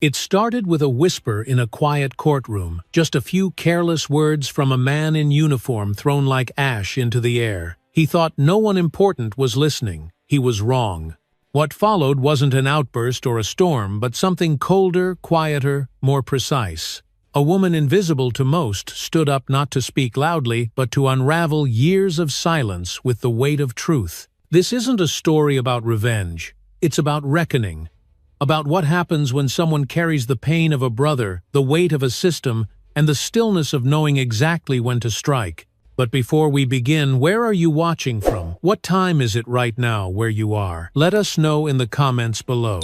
It started with a whisper in a quiet courtroom, just a few careless words from a man in uniform thrown like ash into the air. He thought no one important was listening. He was wrong. What followed wasn't an outburst or a storm, but something colder, quieter, more precise. A woman invisible to most stood up not to speak loudly, but to unravel years of silence with the weight of truth. This isn't a story about revenge. It's about reckoning. About what happens when someone carries the pain of a brother, the weight of a system, and the stillness of knowing exactly when to strike. But before we begin, where are you watching from? What time is it right now where you are? Let us know in the comments below.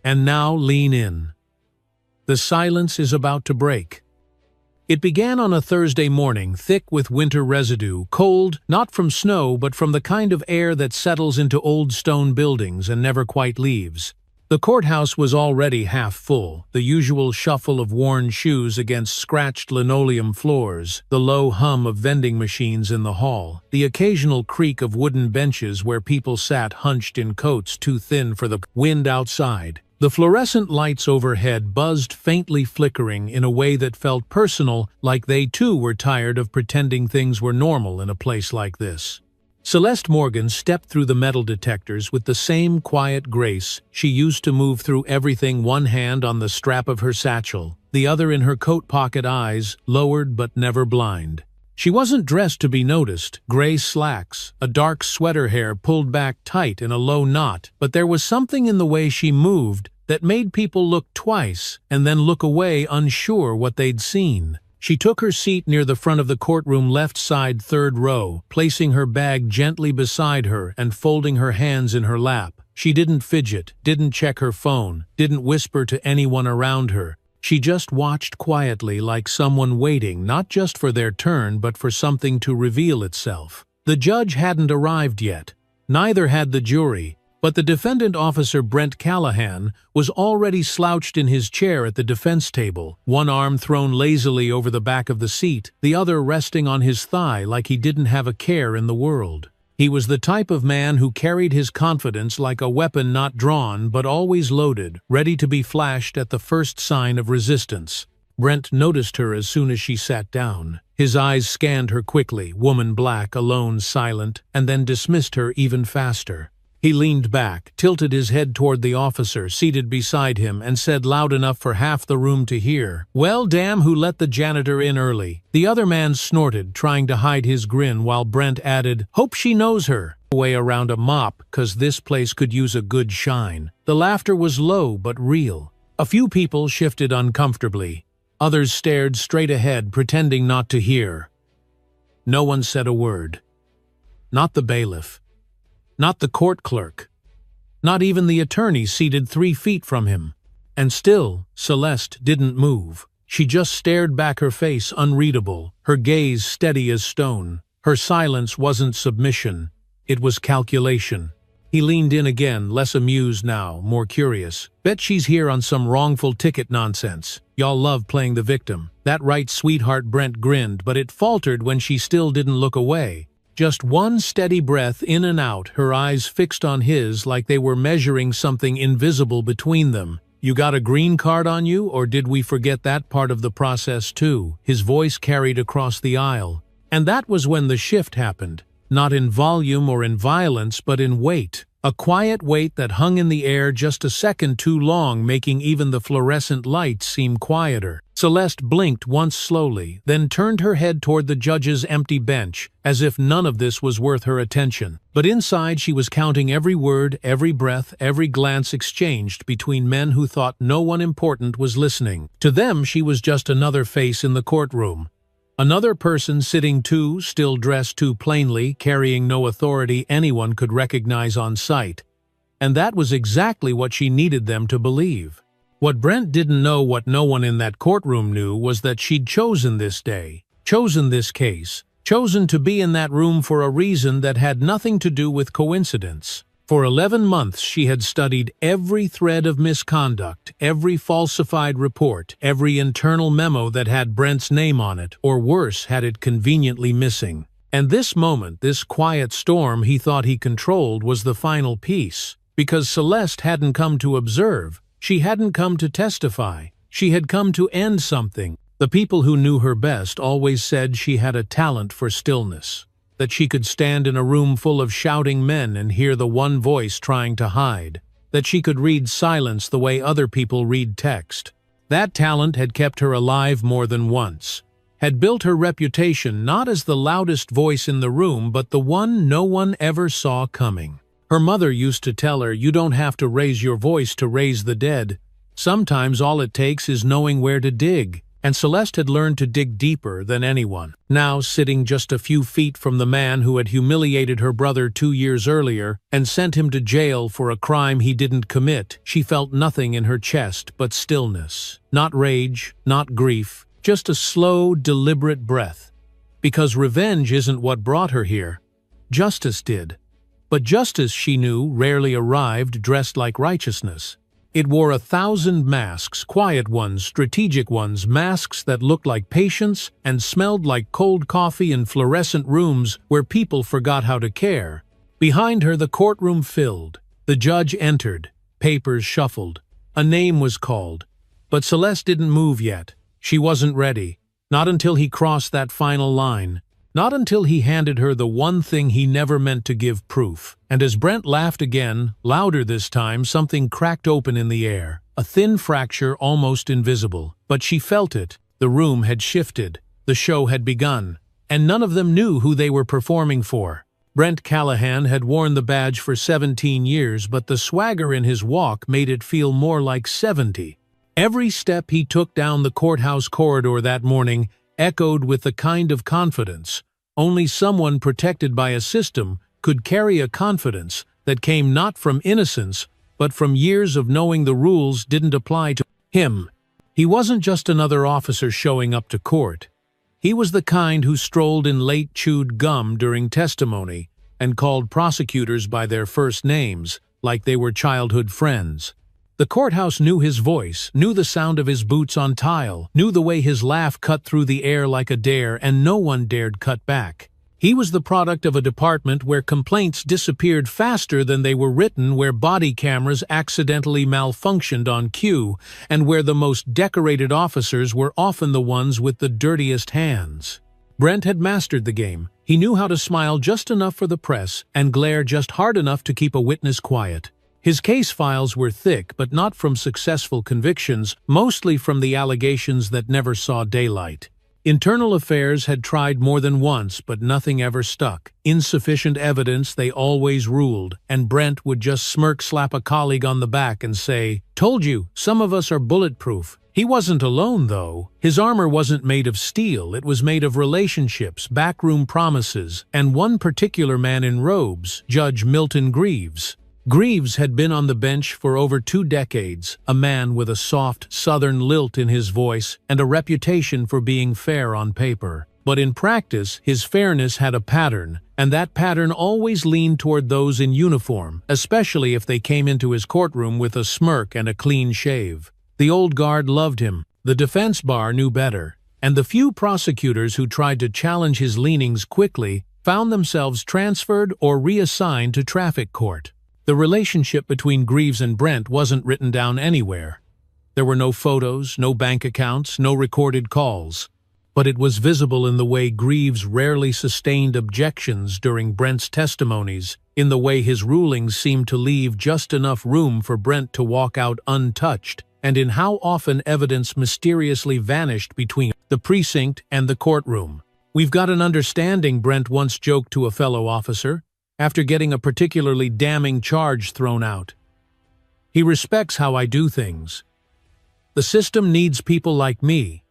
And now lean in. The silence is about to break. It began on a Thursday morning, thick with winter residue, cold, not from snow, but from the kind of air that settles into old stone buildings and never quite leaves. The courthouse was already half full, the usual shuffle of worn shoes against scratched linoleum floors, the low hum of vending machines in the hall, the occasional creak of wooden benches where people sat hunched in coats too thin for the wind outside. The fluorescent lights overhead buzzed faintly flickering in a way that felt personal, like they too were tired of pretending things were normal in a place like this. Celeste Morgan stepped through the metal detectors with the same quiet grace she used to move through everything, one hand on the strap of her satchel, the other in her coat pocket, eyes lowered but never blind. She wasn't dressed to be noticed, gray slacks, a dark sweater, hair pulled back tight in a low knot, but there was something in the way she moved that made people look twice and then look away, unsure what they'd seen. She took her seat near the front of the courtroom, left side, third row, placing her bag gently beside her and folding her hands in her lap. She didn't fidget, didn't check her phone, didn't whisper to anyone around her. She just watched quietly, like someone waiting not just for their turn but for something to reveal itself. The judge hadn't arrived yet. Neither had the jury. But the defendant, Officer Brent Callahan, was already slouched in his chair at the defense table, one arm thrown lazily over the back of the seat, the other resting on his thigh like he didn't have a care in the world. He was the type of man who carried his confidence like a weapon not drawn but always loaded, ready to be flashed at the first sign of resistance. Brent noticed her as soon as she sat down. His eyes scanned her quickly, woman black, alone, silent, and then dismissed her even faster. He leaned back, tilted his head toward the officer seated beside him, and said loud enough for half the room to hear, "Well, damn, who let the janitor in early?" The other man snorted, trying to hide his grin, while Brent added, "Hope she knows her way around a mop, 'cause this place could use a good shine." The laughter was low but real. A few people shifted uncomfortably. Others stared straight ahead, pretending not to hear. No one said a word. Not the bailiff. Not the court clerk. Not even the attorney seated 3 feet from him. And still, Celeste didn't move. She just stared back, her face unreadable, her gaze steady as stone. Her silence wasn't submission. It was calculation. He leaned in again, less amused now, more curious. "Bet she's here on some wrongful ticket nonsense. Y'all love playing the victim." "That right, sweetheart," Brent grinned, but it faltered when she still didn't look away. Just one steady breath in and out, her eyes fixed on his like they were measuring something invisible between them. "You got a green card on you, or did we forget that part of the process too?" His voice carried across the aisle. And that was when the shift happened. Not in volume or in violence, but in weight. A quiet weight that hung in the air just a second too long, making even the fluorescent lights seem quieter. Celeste blinked once slowly, then turned her head toward the judge's empty bench, as if none of this was worth her attention. But inside she was counting every word, every breath, every glance exchanged between men who thought no one important was listening. To them she was just another face in the courtroom. Another person sitting too, still dressed too plainly, carrying no authority anyone could recognize on sight. And that was exactly what she needed them to believe. What Brent didn't know, what no one in that courtroom knew, was that she'd chosen this day, chosen this case, chosen to be in that room for a reason that had nothing to do with coincidence. For 11 months she had studied every thread of misconduct, every falsified report, every internal memo that had Brent's name on it, or worse, had it conveniently missing. And this moment, this quiet storm he thought he controlled, was the final piece. Because Celeste hadn't come to observe, She hadn't come to testify. She had come to end something. The people who knew her best always said she had a talent for stillness, that she could stand in a room full of shouting men and hear the one voice trying to hide, that she could read silence the way other people read text. That talent had kept her alive more than once, had built her reputation not as the loudest voice in the room but the one no one ever saw coming. Her mother used to tell her, "You don't have to raise your voice to raise the dead. Sometimes all it takes is knowing where to dig." And Celeste had learned to dig deeper than anyone. Now, sitting just a few feet from the man who had humiliated her brother 2 years earlier and sent him to jail for a crime he didn't commit, she felt nothing in her chest but stillness. Not rage, not grief, just a slow, deliberate breath. Because revenge isn't what brought her here. Justice did. But justice, she knew, rarely arrived dressed like righteousness. It wore 1,000 masks, quiet ones, strategic ones, masks that looked like patience and smelled like cold coffee in fluorescent rooms where people forgot how to care. Behind her, the courtroom filled. The judge entered. Papers shuffled. A name was called. But Celeste didn't move yet. She wasn't ready. Not until he crossed that final line. Not until he handed her the one thing he never meant to give proof. And as Brent laughed again, louder this time, something cracked open in the air. A thin fracture, almost invisible. But she felt it. The room had shifted. The show had begun. And none of them knew who they were performing for. Brent Callahan had worn the badge for 17 years, but the swagger in his walk made it feel more like 70. Every step he took down the courthouse corridor that morning echoed with the kind of confidence only someone protected by a system could carry, a confidence that came not from innocence but from years of knowing the rules didn't apply to him. He wasn't just another officer showing up to court. He was the kind who strolled in late chewed gum during testimony and called prosecutors by their first names like they were childhood friends. The courthouse knew his voice, knew the sound of his boots on tile, knew the way his laugh cut through the air like a dare, and no one dared cut back. He was the product of a department where complaints disappeared faster than they were written, where body cameras accidentally malfunctioned on cue, and where the most decorated officers were often the ones with the dirtiest hands. Brent had mastered the game. He knew how to smile just enough for the press and glare just hard enough to keep a witness quiet. His case files were thick, but not from successful convictions, mostly from the allegations that never saw daylight. Internal Affairs had tried more than once, but nothing ever stuck. Insufficient evidence, they always ruled, and Brent would just slap a colleague on the back and say, "Told you, some of us are bulletproof." He wasn't alone, though. His armor wasn't made of steel, it was made of relationships, backroom promises, and one particular man in robes, Judge Milton Greaves. Greaves had been on the bench for over 2 decades, a man with a soft, southern lilt in his voice and a reputation for being fair on paper. But in practice, his fairness had a pattern, and that pattern always leaned toward those in uniform, especially if they came into his courtroom with a smirk and a clean shave. The old guard loved him, the defense bar knew better, and the few prosecutors who tried to challenge his leanings quickly found themselves transferred or reassigned to traffic court. The relationship between Greaves and Brent wasn't written down anywhere. There were no photos, no bank accounts, no recorded calls. But it was visible in the way Greaves rarely sustained objections during Brent's testimonies, in the way his rulings seemed to leave just enough room for Brent to walk out untouched, and in how often evidence mysteriously vanished between the precinct and the courtroom. "We've got an understanding," Brent once joked to a fellow officer, after getting a particularly damning charge thrown out. "He respects how I do things. The system needs people like me,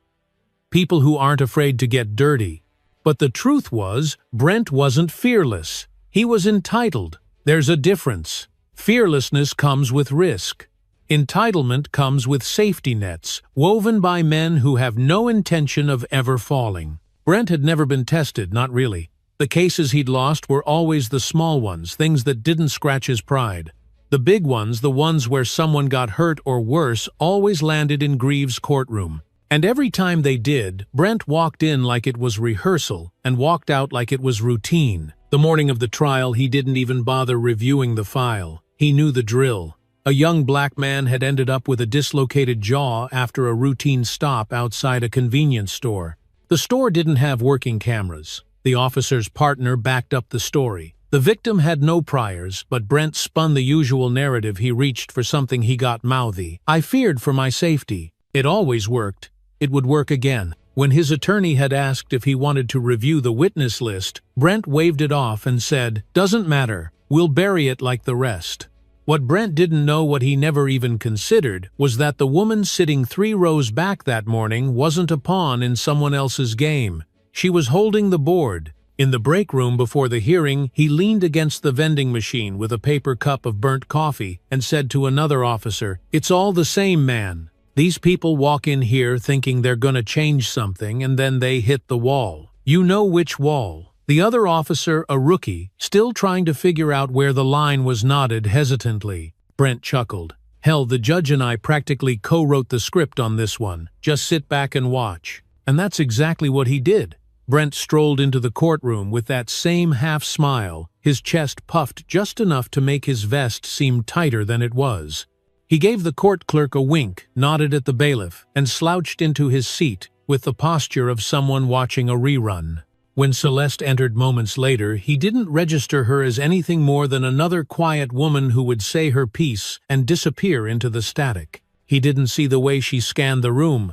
people who aren't afraid to get dirty." But the truth was, Brent wasn't fearless. He was entitled. There's a difference. Fearlessness comes with risk. Entitlement comes with safety nets, woven by men who have no intention of ever falling. Brent had never been tested, not really. The cases he'd lost were always the small ones, things that didn't scratch his pride. The big ones, the ones where someone got hurt or worse, always landed in Greaves' courtroom. And every time they did, Brent walked in like it was rehearsal and walked out like it was routine. The morning of the trial, he didn't even bother reviewing the file. He knew the drill. A young black man had ended up with a dislocated jaw after a routine stop outside a convenience store. The store didn't have working cameras. The officer's partner backed up the story. The victim had no priors, but Brent spun the usual narrative. He reached for something, he got mouthy. I feared for my safety. It always worked. It would work again. When his attorney had asked if he wanted to review the witness list, Brent waved it off and said, "Doesn't matter. We'll bury it like the rest." What Brent didn't know, what he never even considered, was that the woman sitting 3 rows back that morning wasn't a pawn in someone else's game. She was holding the board. In the break room before the hearing, he leaned against the vending machine with a paper cup of burnt coffee and said to another officer, "It's all the same, man. These people walk in here thinking they're gonna change something and then they hit the wall. You know which wall." The other officer, a rookie, still trying to figure out where the line was, nodded hesitantly. Brent chuckled. "Hell, the judge and I practically co-wrote the script on this one. Just sit back and watch." And that's exactly what he did. Brent strolled into the courtroom with that same half-smile, his chest puffed just enough to make his vest seem tighter than it was. He gave the court clerk a wink, nodded at the bailiff, and slouched into his seat with the posture of someone watching a rerun. When Celeste entered moments later, he didn't register her as anything more than another quiet woman who would say her piece and disappear into the static. He didn't see the way she scanned the room.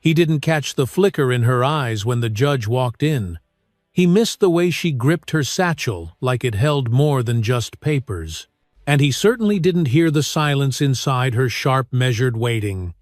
He didn't catch the flicker in her eyes when the judge walked in. He missed the way she gripped her satchel like it held more than just papers. And he certainly didn't hear the silence inside her sharp, measured waiting.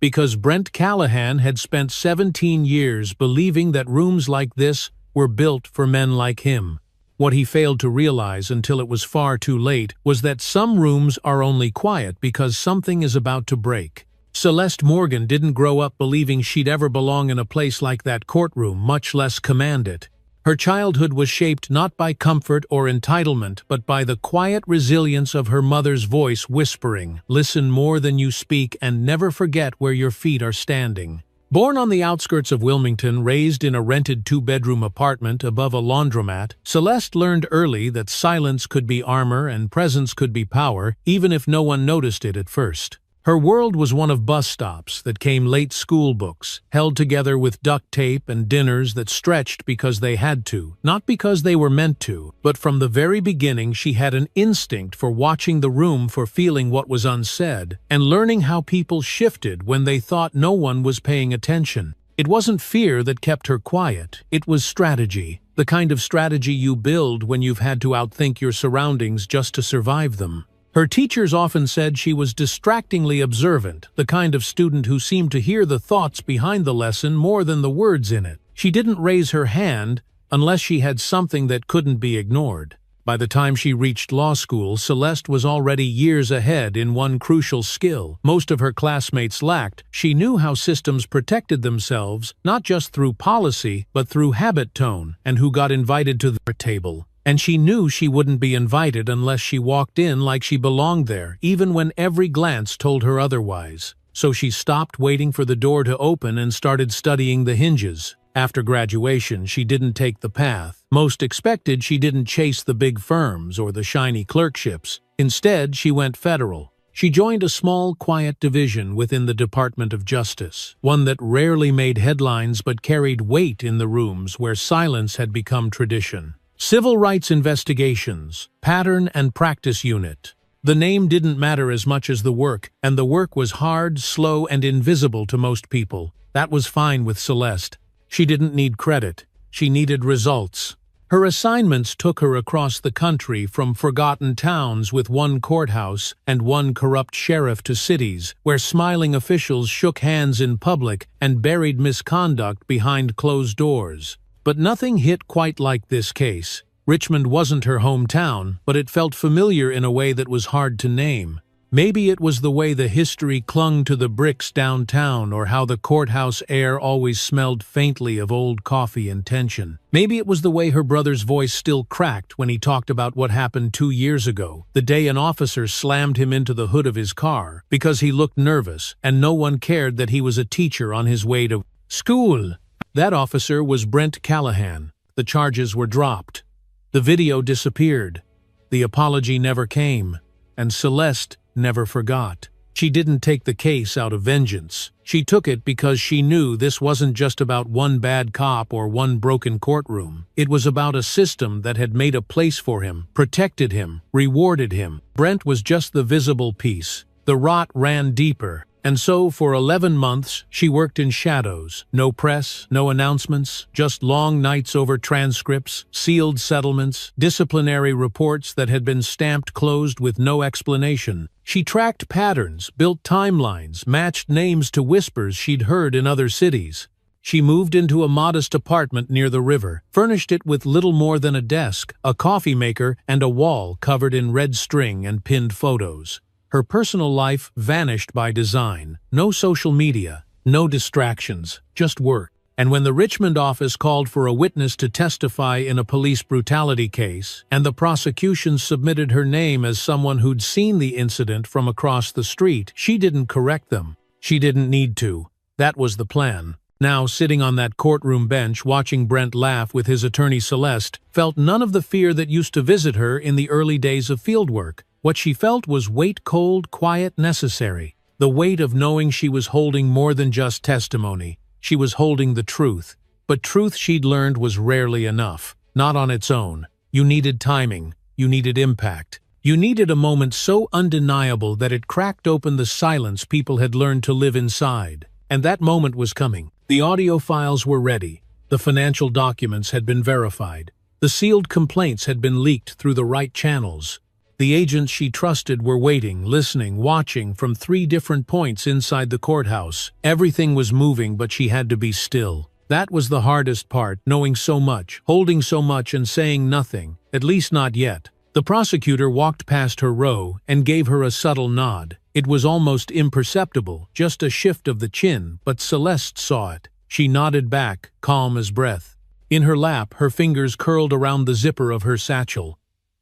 Because Brent Callahan had spent 17 years believing that rooms like this were built for men like him. What he failed to realize until it was far too late was that some rooms are only quiet because something is about to break. Celeste Morgan didn't grow up believing she'd ever belong in a place like that courtroom, much less command it. Her childhood was shaped not by comfort or entitlement, but by the quiet resilience of her mother's voice whispering, "Listen more than you speak and never forget where your feet are standing." Born on the outskirts of Wilmington, raised in a rented 2-bedroom apartment above a laundromat, Celeste learned early that silence could be armor and presence could be power, even if no one noticed it at first. Her world was one of bus stops that came late, school books, held together with duct tape, and dinners that stretched because they had to, not because they were meant to. But from the very beginning she had an instinct for watching the room, for feeling what was unsaid, and learning how people shifted when they thought no one was paying attention. It wasn't fear that kept her quiet, it was strategy. The kind of strategy you build when you've had to outthink your surroundings just to survive them. Her teachers often said she was distractingly observant, the kind of student who seemed to hear the thoughts behind the lesson more than the words in it. She didn't raise her hand unless she had something that couldn't be ignored. By the time she reached law school, Celeste was already years ahead in one crucial skill most of her classmates lacked. She knew how systems protected themselves, not just through policy, but through habit tone, and who got invited to their table. And she knew she wouldn't be invited unless she walked in like she belonged there, even when every glance told her otherwise. So she stopped waiting for the door to open and started studying the hinges. After graduation, she didn't take the path most expected. She didn't chase the big firms or the shiny clerkships. Instead, she went federal. She joined a small, quiet division within the Department of Justice, one that rarely made headlines but carried weight in the rooms where silence had become tradition. Civil Rights Investigations, Pattern and Practice Unit. The name didn't matter as much as the work, and the work was hard, slow, and invisible to most people. That was fine with Celeste. She didn't need credit. She needed results. Her assignments took her across the country, from forgotten towns with one courthouse and one corrupt sheriff to cities where smiling officials shook hands in public and buried misconduct behind closed doors. But nothing hit quite like this case. Richmond wasn't her hometown, but it felt familiar in a way that was hard to name. Maybe it was the way the history clung to the bricks downtown, or how the courthouse air always smelled faintly of old coffee and tension. Maybe it was the way her brother's voice still cracked when he talked about what happened 2 years ago, the day an officer slammed him into the hood of his car because he looked nervous, and no one cared that he was a teacher on his way to school. That officer was Brent Callahan. The charges were dropped. The video disappeared. The apology never came. And Celeste never forgot. She didn't take the case out of vengeance. She took it because she knew this wasn't just about one bad cop or one broken courtroom. It was about a system that had made a place for him, protected him, rewarded him. Brent was just the visible piece. The rot ran deeper. And so, for 11 months, she worked in shadows. No press, no announcements, just long nights over transcripts, sealed settlements, disciplinary reports that had been stamped closed with no explanation. She tracked patterns, built timelines, matched names to whispers she'd heard in other cities. She moved into a modest apartment near the river, furnished it with little more than a desk, a coffee maker, and a wall covered in red string and pinned photos. Her personal life vanished by design. No social media, no distractions, just work. And when the Richmond office called for a witness to testify in a police brutality case, and the prosecution submitted her name as someone who'd seen the incident from across the street, she didn't correct them. She didn't need to. That was the plan. Now, sitting on that courtroom bench, watching Brent laugh with his attorney Celeste, felt none of the fear that used to visit her in the early days of fieldwork. What she felt was weight cold, quiet, necessary. The weight of knowing she was holding more than just testimony. She was holding the truth. But truth she'd learned was rarely enough. Not on its own. You needed timing. You needed impact. You needed a moment so undeniable that it cracked open the silence people had learned to live inside. And that moment was coming. The audio files were ready. The financial documents had been verified. The sealed complaints had been leaked through the right channels. The agents she trusted were waiting, listening, watching from 3 different points inside the courthouse. Everything was moving, but she had to be still. That was the hardest part, knowing so much, holding so much and saying nothing, at least not yet. The prosecutor walked past her row and gave her a subtle nod. It was almost imperceptible, just a shift of the chin, but Celeste saw it. She nodded back, calm as breath. In her lap, her fingers curled around the zipper of her satchel.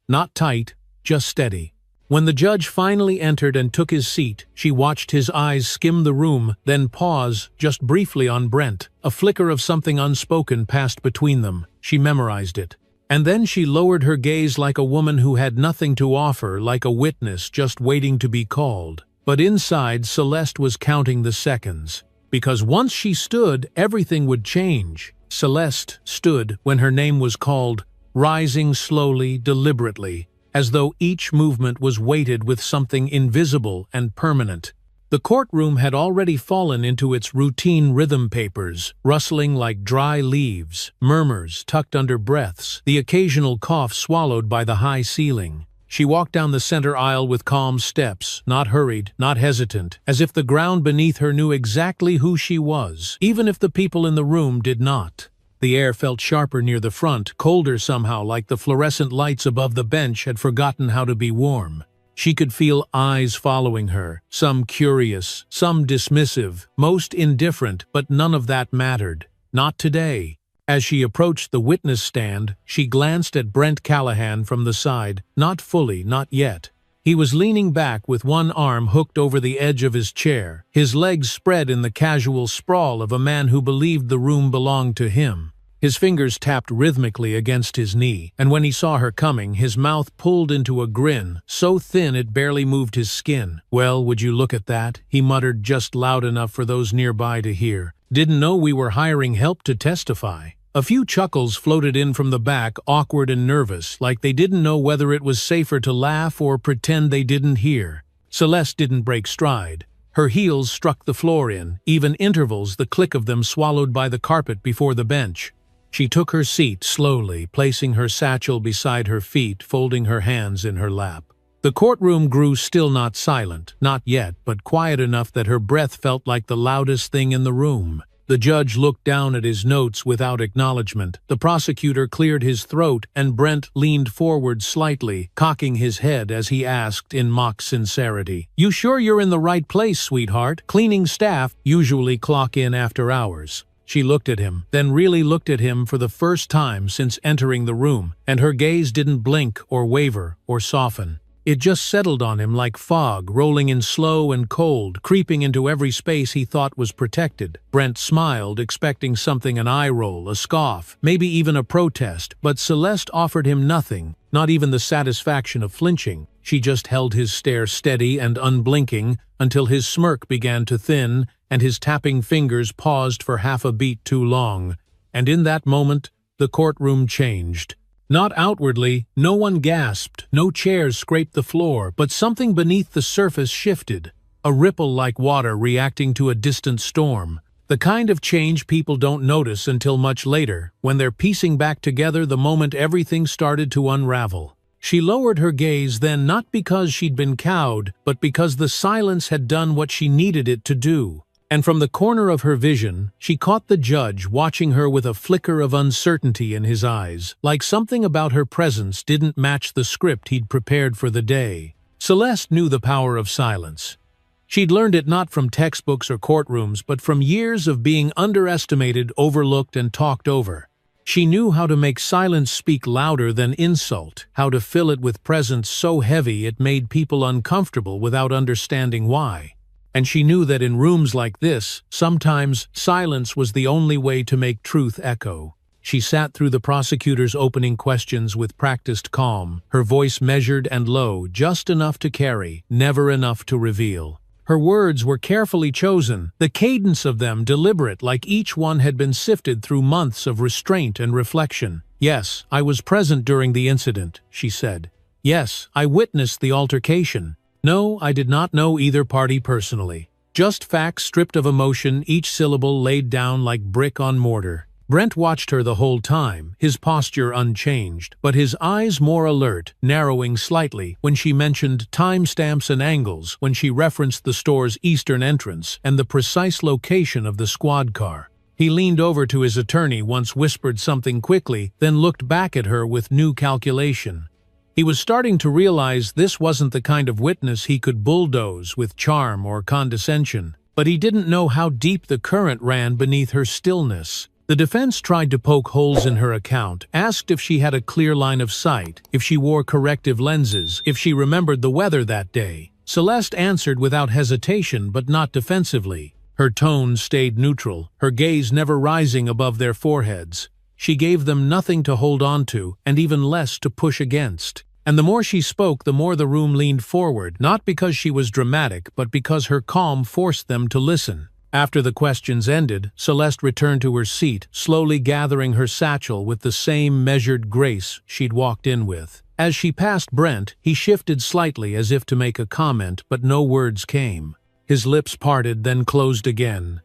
Not tight, just steady. When the judge finally entered and took his seat, she watched his eyes skim the room, then pause, just briefly on Brent. A flicker of something unspoken passed between them. She memorized it. And then she lowered her gaze like a woman who had nothing to offer, like a witness just waiting to be called. But inside, Celeste was counting the seconds. Because once she stood, everything would change. Celeste stood when her name was called, rising slowly, deliberately, as though each movement was weighted with something invisible and permanent. The courtroom had already fallen into its routine rhythm papers, rustling like dry leaves, murmurs tucked under breaths, the occasional cough swallowed by the high ceiling. She walked down the center aisle with calm steps, not hurried, not hesitant, as if the ground beneath her knew exactly who she was, even if the people in the room did not. The air felt sharper near the front, colder somehow, like the fluorescent lights above the bench had forgotten how to be warm. She could feel eyes following her, some curious, some dismissive, most indifferent, but none of that mattered. Not today. As she approached the witness stand, she glanced at Brent Callahan from the side, not fully, not yet. He was leaning back with one arm hooked over the edge of his chair, his legs spread in the casual sprawl of a man who believed the room belonged to him. His fingers tapped rhythmically against his knee, and when he saw her coming, his mouth pulled into a grin, so thin it barely moved his skin. "Well, would you look at that?" he muttered just loud enough for those nearby to hear. "Didn't know we were hiring help to testify." A few chuckles floated in from the back, awkward and nervous, like they didn't know whether it was safer to laugh or pretend they didn't hear. Celeste didn't break stride. Her heels struck the floor in, even intervals, the click of them swallowed by the carpet before the bench. She took her seat slowly, placing her satchel beside her feet, folding her hands in her lap. The courtroom grew still, not silent, not yet, but quiet enough that her breath felt like the loudest thing in the room. The judge looked down at his notes without acknowledgement. The prosecutor cleared his throat, and Brent leaned forward slightly, cocking his head as he asked in mock sincerity, "You sure you're in the right place, sweetheart? Cleaning staff usually clock in after hours." She looked at him, then really looked at him for the first time since entering the room, and her gaze didn't blink or waver or soften. It just settled on him like fog, rolling in slow and cold, creeping into every space he thought was protected. Brent smiled, expecting something, an eye roll, a scoff, maybe even a protest, but Celeste offered him nothing, not even the satisfaction of flinching. She just held his stare steady and unblinking until his smirk began to thin and his tapping fingers paused for half a beat too long. And in that moment, the courtroom changed. Not outwardly, no one gasped, no chairs scraped the floor, but something beneath the surface shifted, a ripple like water reacting to a distant storm. The kind of change people don't notice until much later, when they're piecing back together the moment everything started to unravel. She lowered her gaze then, not because she'd been cowed, but because the silence had done what she needed it to do. And from the corner of her vision, she caught the judge watching her with a flicker of uncertainty in his eyes, like something about her presence didn't match the script he'd prepared for the day. Celeste knew the power of silence. She'd learned it not from textbooks or courtrooms, but from years of being underestimated, overlooked, and talked over. She knew how to make silence speak louder than insult, how to fill it with presence so heavy it made people uncomfortable without understanding why. And she knew that in rooms like this, sometimes silence was the only way to make truth echo. She sat through the prosecutor's opening questions with practiced calm, her voice measured and low, just enough to carry, never enough to reveal. Her words were carefully chosen, the cadence of them deliberate, like each one had been sifted through months of restraint and reflection. "Yes, I was present during the incident," she said. "Yes, I witnessed the altercation. No, I did not know either party personally. Just facts stripped of emotion, each syllable laid down like brick on mortar." Brent watched her the whole time, his posture unchanged, but his eyes more alert, narrowing slightly when she mentioned timestamps and angles, when she referenced the store's eastern entrance and the precise location of the squad car. He leaned over to his attorney once, whispered something quickly, then looked back at her with new calculation. He was starting to realize this wasn't the kind of witness he could bulldoze with charm or condescension, but he didn't know how deep the current ran beneath her stillness. The defense tried to poke holes in her account, asked if she had a clear line of sight, if she wore corrective lenses, if she remembered the weather that day. Celeste answered without hesitation, but not defensively. Her tone stayed neutral, her gaze never rising above their foreheads. She gave them nothing to hold on to, and even less to push against. And the more she spoke, the more the room leaned forward, not because she was dramatic, but because her calm forced them to listen. After the questions ended, Celeste returned to her seat, slowly gathering her satchel with the same measured grace she'd walked in with. As she passed Brent, he shifted slightly as if to make a comment, but no words came. His lips parted, then closed again.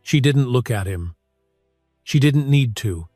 She didn't look at him. She didn't need to.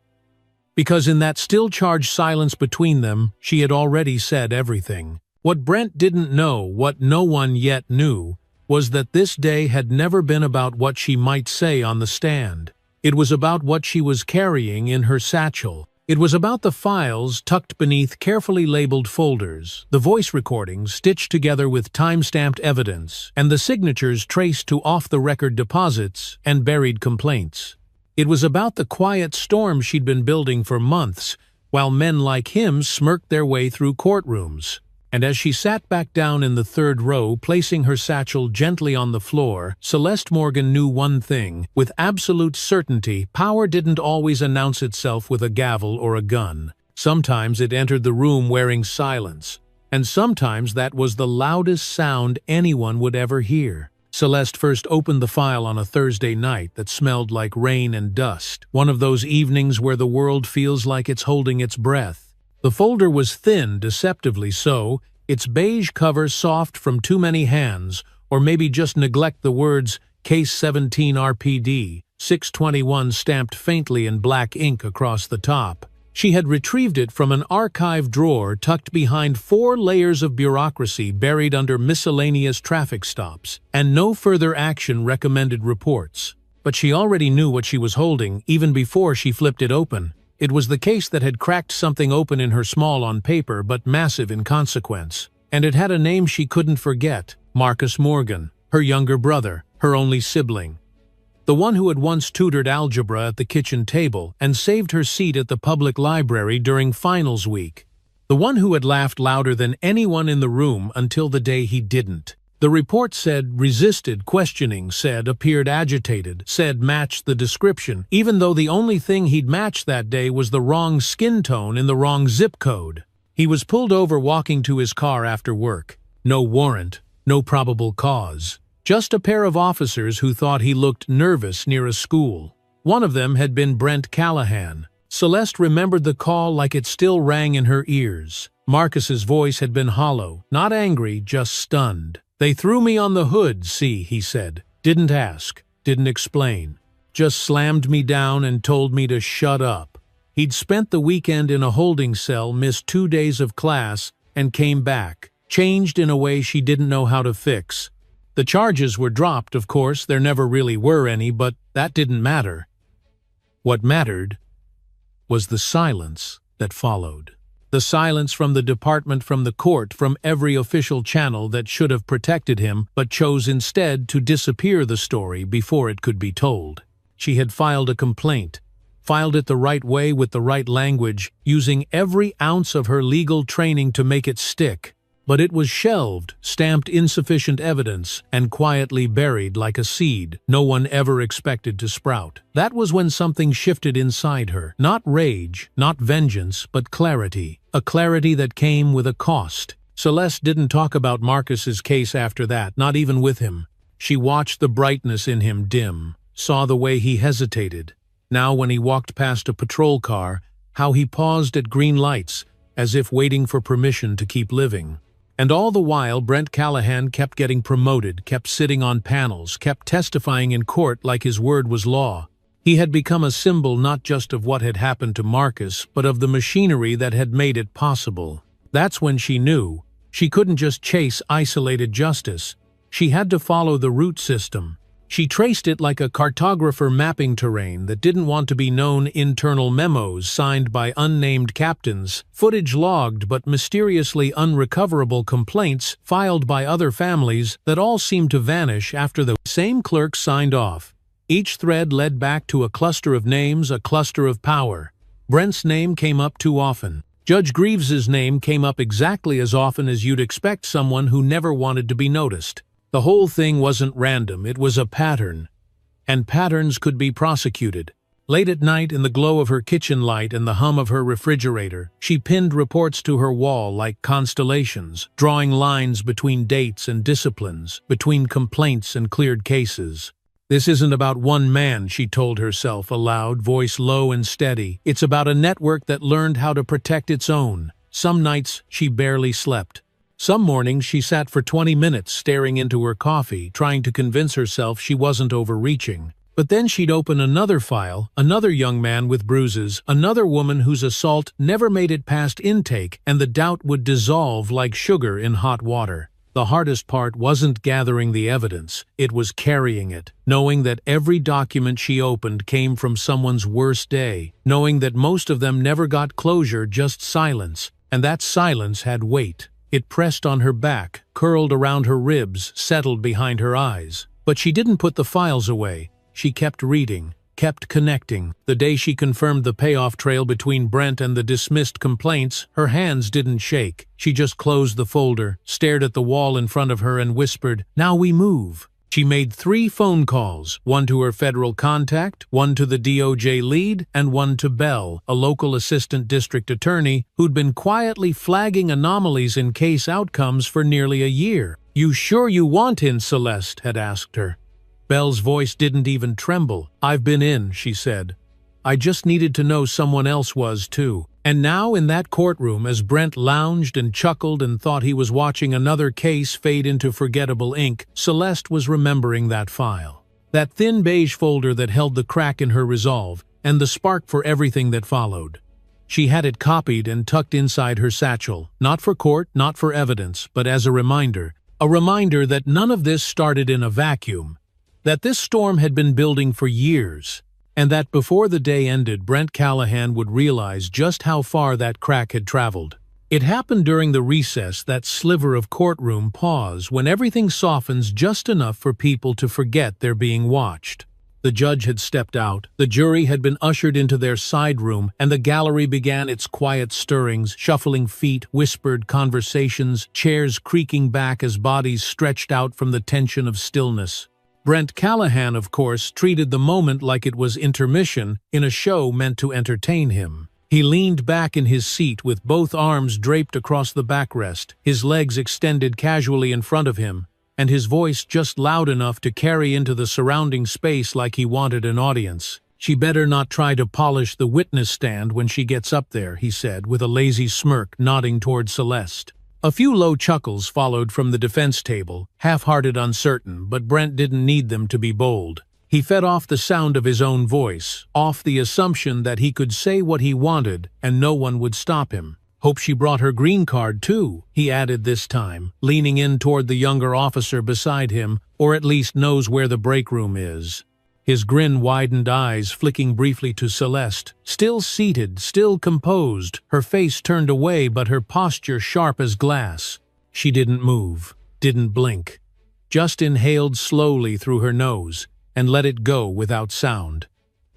Because in that still-charged silence between them, she had already said everything. What Brent didn't know, what no one yet knew, was that this day had never been about what she might say on the stand. It was about what she was carrying in her satchel. It was about the files tucked beneath carefully labeled folders, the voice recordings stitched together with time-stamped evidence, and the signatures traced to off-the-record deposits and buried complaints. It was about the quiet storm she'd been building for months, while men like him smirked their way through courtrooms. And as she sat back down in the third row, placing her satchel gently on the floor, Celeste Morgan knew one thing. With absolute certainty, power didn't always announce itself with a gavel or a gun. Sometimes it entered the room wearing silence, and sometimes that was the loudest sound anyone would ever hear. Celeste first opened the file on a Thursday night that smelled like rain and dust, one of those evenings where the world feels like it's holding its breath. The folder was thin, deceptively so, its beige cover soft from too many hands, or maybe just neglect the words Case 17 RPD, 621 stamped faintly in black ink across the top. She had retrieved it from an archive drawer tucked behind 4 layers of bureaucracy buried under miscellaneous traffic stops, and no further action recommended reports. But she already knew what she was holding, even before she flipped it open. It was the case that had cracked something open in her, small on paper but massive in consequence. And it had a name she couldn't forget: Marcus Morgan, her younger brother, her only sibling. The one who had once tutored algebra at the kitchen table and saved her seat at the public library during finals week. The one who had laughed louder than anyone in the room until the day he didn't. The report said resisted, questioning, said appeared agitated, said matched the description, even though the only thing he'd matched that day was the wrong skin tone in the wrong zip code. He was pulled over walking to his car after work. No warrant, no probable cause. Just a pair of officers who thought he looked nervous near a school. One of them had been Brent Callahan. Celeste remembered the call like it still rang in her ears. Marcus's voice had been hollow, not angry, just stunned. "They threw me on the hood, see," he said. "Didn't ask, didn't explain. Just slammed me down and told me to shut up." He'd spent the weekend in a holding cell, missed 2 days of class, and came back, changed in a way she didn't know how to fix. The charges were dropped, of course, there never really were any, but that didn't matter. What mattered was the silence that followed. The silence from the department, from the court, from every official channel that should have protected him, but chose instead to disappear the story before it could be told. She had filed a complaint, filed it the right way with the right language, using every ounce of her legal training to make it stick. But it was shelved, stamped insufficient evidence, and quietly buried like a seed no one ever expected to sprout. That was when something shifted inside her. Not rage, not vengeance, but clarity. A clarity that came with a cost. Celeste didn't talk about Marcus's case after that, not even with him. She watched the brightness in him dim, saw the way he hesitated. Now when he walked past a patrol car, how he paused at green lights, as if waiting for permission to keep living. And all the while, Brent Callahan kept getting promoted, kept sitting on panels, kept testifying in court like his word was law. He had become a symbol not just of what had happened to Marcus, but of the machinery that had made it possible. That's when she knew. She couldn't just chase isolated justice. She had to follow the root system. She traced it like a cartographer mapping terrain that didn't want to be known. Internal memos signed by unnamed captains, footage logged but mysteriously unrecoverable complaints filed by other families that all seemed to vanish after the same clerk signed off. Each thread led back to a cluster of names, a cluster of power. Brent's name came up too often. Judge Greaves's name came up exactly as often as you'd expect someone who never wanted to be noticed. The whole thing wasn't random, it was a pattern. And patterns could be prosecuted. Late at night, in the glow of her kitchen light and the hum of her refrigerator, she pinned reports to her wall like constellations, drawing lines between dates and disciplines, between complaints and cleared cases. "This isn't about one man," she told herself aloud, voice low and steady. "It's about a network that learned how to protect its own." Some nights she barely slept. Some mornings she sat for 20 minutes staring into her coffee, trying to convince herself she wasn't overreaching. But then she'd open another file, another young man with bruises, another woman whose assault never made it past intake, and the doubt would dissolve like sugar in hot water. The hardest part wasn't gathering the evidence, it was carrying it, knowing that every document she opened came from someone's worst day, knowing that most of them never got closure, just silence, and that silence had weight. It pressed on her back, curled around her ribs, settled behind her eyes. But she didn't put the files away. She kept reading, kept connecting. The day she confirmed the payoff trail between Brent and the dismissed complaints, her hands didn't shake. She just closed the folder, stared at the wall in front of her and whispered, "Now we move." She made 3 phone calls, one to her federal contact, one to the DOJ lead, and one to Bell, a local assistant district attorney who'd been quietly flagging anomalies in case outcomes for nearly a year. "You sure you want in?" Celeste had asked her. Bell's voice didn't even tremble. "I've been in," she said. "I just needed to know someone else was too." And now in that courtroom, as Brent lounged and chuckled and thought he was watching another case fade into forgettable ink, Celeste was remembering that file. That thin beige folder that held the crack in her resolve, and the spark for everything that followed. She had it copied and tucked inside her satchel, not for court, not for evidence, but as a reminder that none of this started in a vacuum, that this storm had been building for years. And that before the day ended, Brent Callahan would realize just how far that crack had traveled. It happened during the recess, that sliver of courtroom pause when everything softens just enough for people to forget they're being watched. The judge had stepped out, the jury had been ushered into their side room, and the gallery began its quiet stirrings, shuffling feet, whispered conversations, chairs creaking back as bodies stretched out from the tension of stillness. Brent Callahan, of course, treated the moment like it was intermission in a show meant to entertain him. He leaned back in his seat with both arms draped across the backrest, his legs extended casually in front of him, and his voice just loud enough to carry into the surrounding space like he wanted an audience. "She better not try to polish the witness stand when she gets up there," he said, with a lazy smirk, nodding toward Celeste. A few low chuckles followed from the defense table, half-hearted uncertain, but Brent didn't need them to be bold. He fed off the sound of his own voice, off the assumption that he could say what he wanted and no one would stop him. "Hope she brought her green card, too," he added this time, leaning in toward the younger officer beside him, "or at least knows where the break room is." His grin-widened eyes flicking briefly to Celeste, still seated, still composed, her face turned away but her posture sharp as glass. She didn't move, didn't blink, just inhaled slowly through her nose and let it go without sound.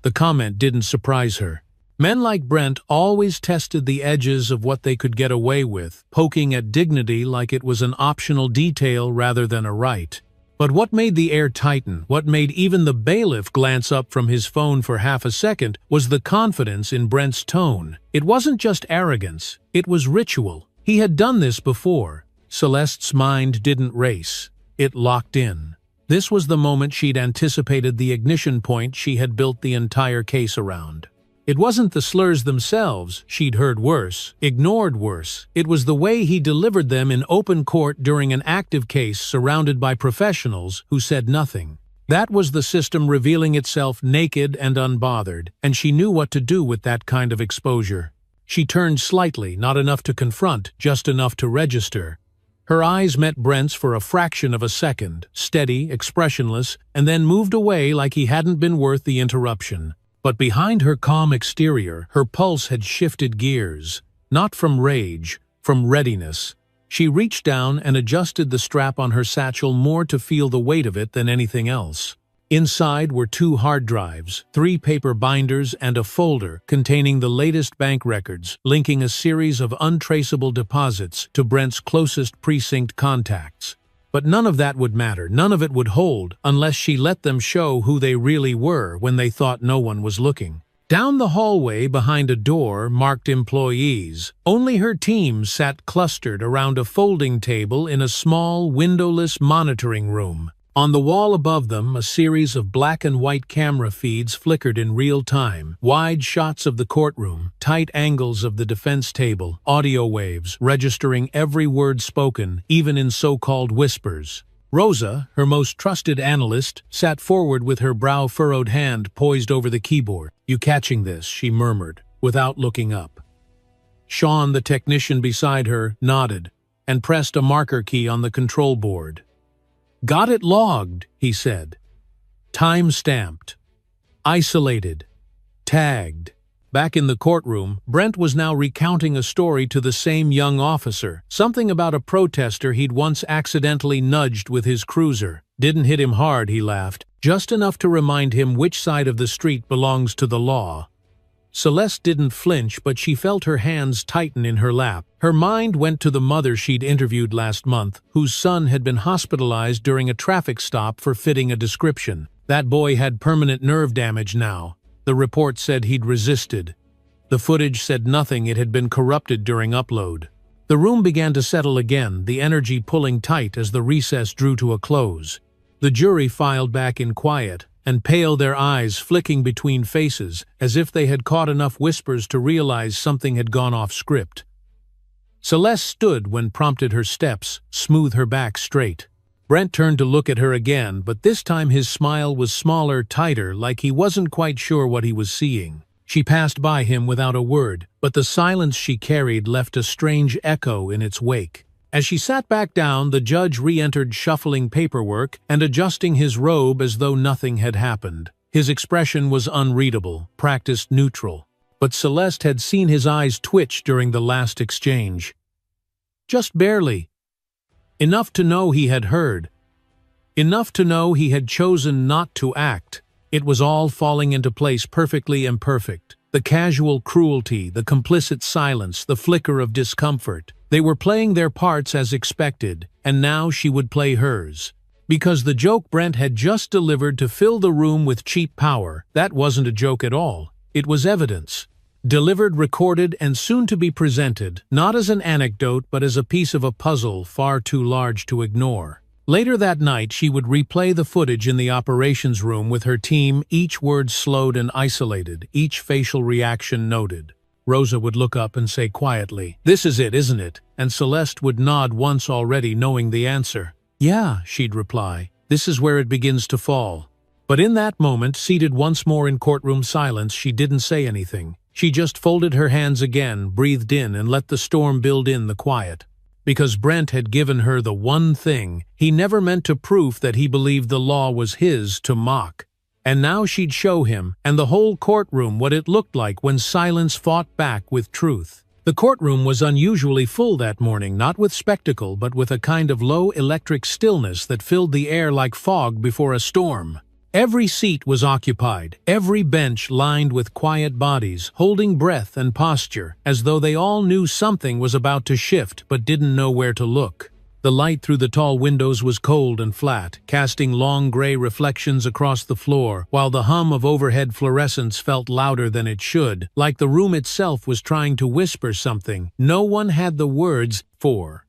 The comment didn't surprise her. Men like Brent always tested the edges of what they could get away with, poking at dignity like it was an optional detail rather than a right. But what made the air tighten, what made even the bailiff glance up from his phone for half a second, was the confidence in Brent's tone. It wasn't just arrogance, it was ritual. He had done this before. Celeste's mind didn't race. It locked in. This was the moment she'd anticipated, the ignition point she had built the entire case around. It wasn't the slurs themselves, she'd heard worse, ignored worse. It was the way he delivered them in open court during an active case surrounded by professionals who said nothing. That was the system revealing itself naked and unbothered, and she knew what to do with that kind of exposure. She turned slightly, not enough to confront, just enough to register. Her eyes met Brent's for a fraction of a second, steady, expressionless, and then moved away like he hadn't been worth the interruption. But behind her calm exterior, her pulse had shifted gears. Not from rage, from readiness. She reached down and adjusted the strap on her satchel more to feel the weight of it than anything else. Inside were 2 hard drives, 3 paper binders, and a folder containing the latest bank records, linking a series of untraceable deposits to Brent's closest precinct contacts. But none of that would matter, none of it would hold, unless she let them show who they really were when they thought no one was looking. Down the hallway behind a door marked employees, only her team sat clustered around a folding table in a small, windowless monitoring room. On the wall above them, a series of black and white camera feeds flickered in real time. Wide shots of the courtroom, tight angles of the defense table, audio waves registering every word spoken, even in so-called whispers. Rosa, her most trusted analyst, sat forward with her brow-furrowed hand poised over the keyboard. "You catching this?" she murmured, without looking up. Sean, the technician beside her, nodded and pressed a marker key on the control board. "Got it logged," he said. "Time-stamped. Isolated. Tagged." Back in the courtroom, Brent was now recounting a story to the same young officer, something about a protester he'd once accidentally nudged with his cruiser. "Didn't hit him hard," he laughed, "just enough to remind him which side of the street belongs to the law." Celeste didn't flinch, but she felt her hands tighten in her lap. Her mind went to the mother she'd interviewed last month, whose son had been hospitalized during a traffic stop for fitting a description. That boy had permanent nerve damage now. The report said he'd resisted. The footage said nothing, it had been corrupted during upload. The room began to settle again, the energy pulling tight as the recess drew to a close. The jury filed back in quiet, and pale, their eyes flicking between faces, as if they had caught enough whispers to realize something had gone off script. Celeste stood when prompted her steps, smooth her back straight. Brent turned to look at her again, but this time his smile was smaller, tighter, like he wasn't quite sure what he was seeing. She passed by him without a word, but the silence she carried left a strange echo in its wake. As she sat back down, the judge re-entered, shuffling paperwork and adjusting his robe as though nothing had happened. His expression was unreadable, practiced neutral, but Celeste had seen his eyes twitch during the last exchange. Just barely. Enough to know he had heard. Enough to know he had chosen not to act. It was all falling into place, perfectly imperfect. The casual cruelty, the complicit silence, the flicker of discomfort. They were playing their parts as expected, and now she would play hers. Because the joke Brent had just delivered to fill the room with cheap power, that wasn't a joke at all. It was evidence. Delivered, recorded, and soon to be presented, not as an anecdote but as a piece of a puzzle far too large to ignore. Later that night, she would replay the footage in the operations room with her team, each word slowed and isolated, each facial reaction noted. Rosa would look up and say quietly, "This is it, isn't it?" And Celeste would nod once already knowing the answer. "Yeah," she'd reply, "this is where it begins to fall." But in that moment, seated once more in courtroom silence, she didn't say anything. She just folded her hands again, breathed in, and let the storm build in the quiet. Because Brent had given her the one thing, he never meant to prove that he believed the law was his to mock. And now she'd show him, and the whole courtroom, what it looked like when silence fought back with truth. The courtroom was unusually full that morning, not with spectacle, but with a kind of low electric stillness that filled the air like fog before a storm. Every seat was occupied, every bench lined with quiet bodies, holding breath and posture, as though they all knew something was about to shift but didn't know where to look. The light through the tall windows was cold and flat, casting long gray reflections across the floor, while the hum of overhead fluorescents felt louder than it should, like the room itself was trying to whisper something no one had the words for.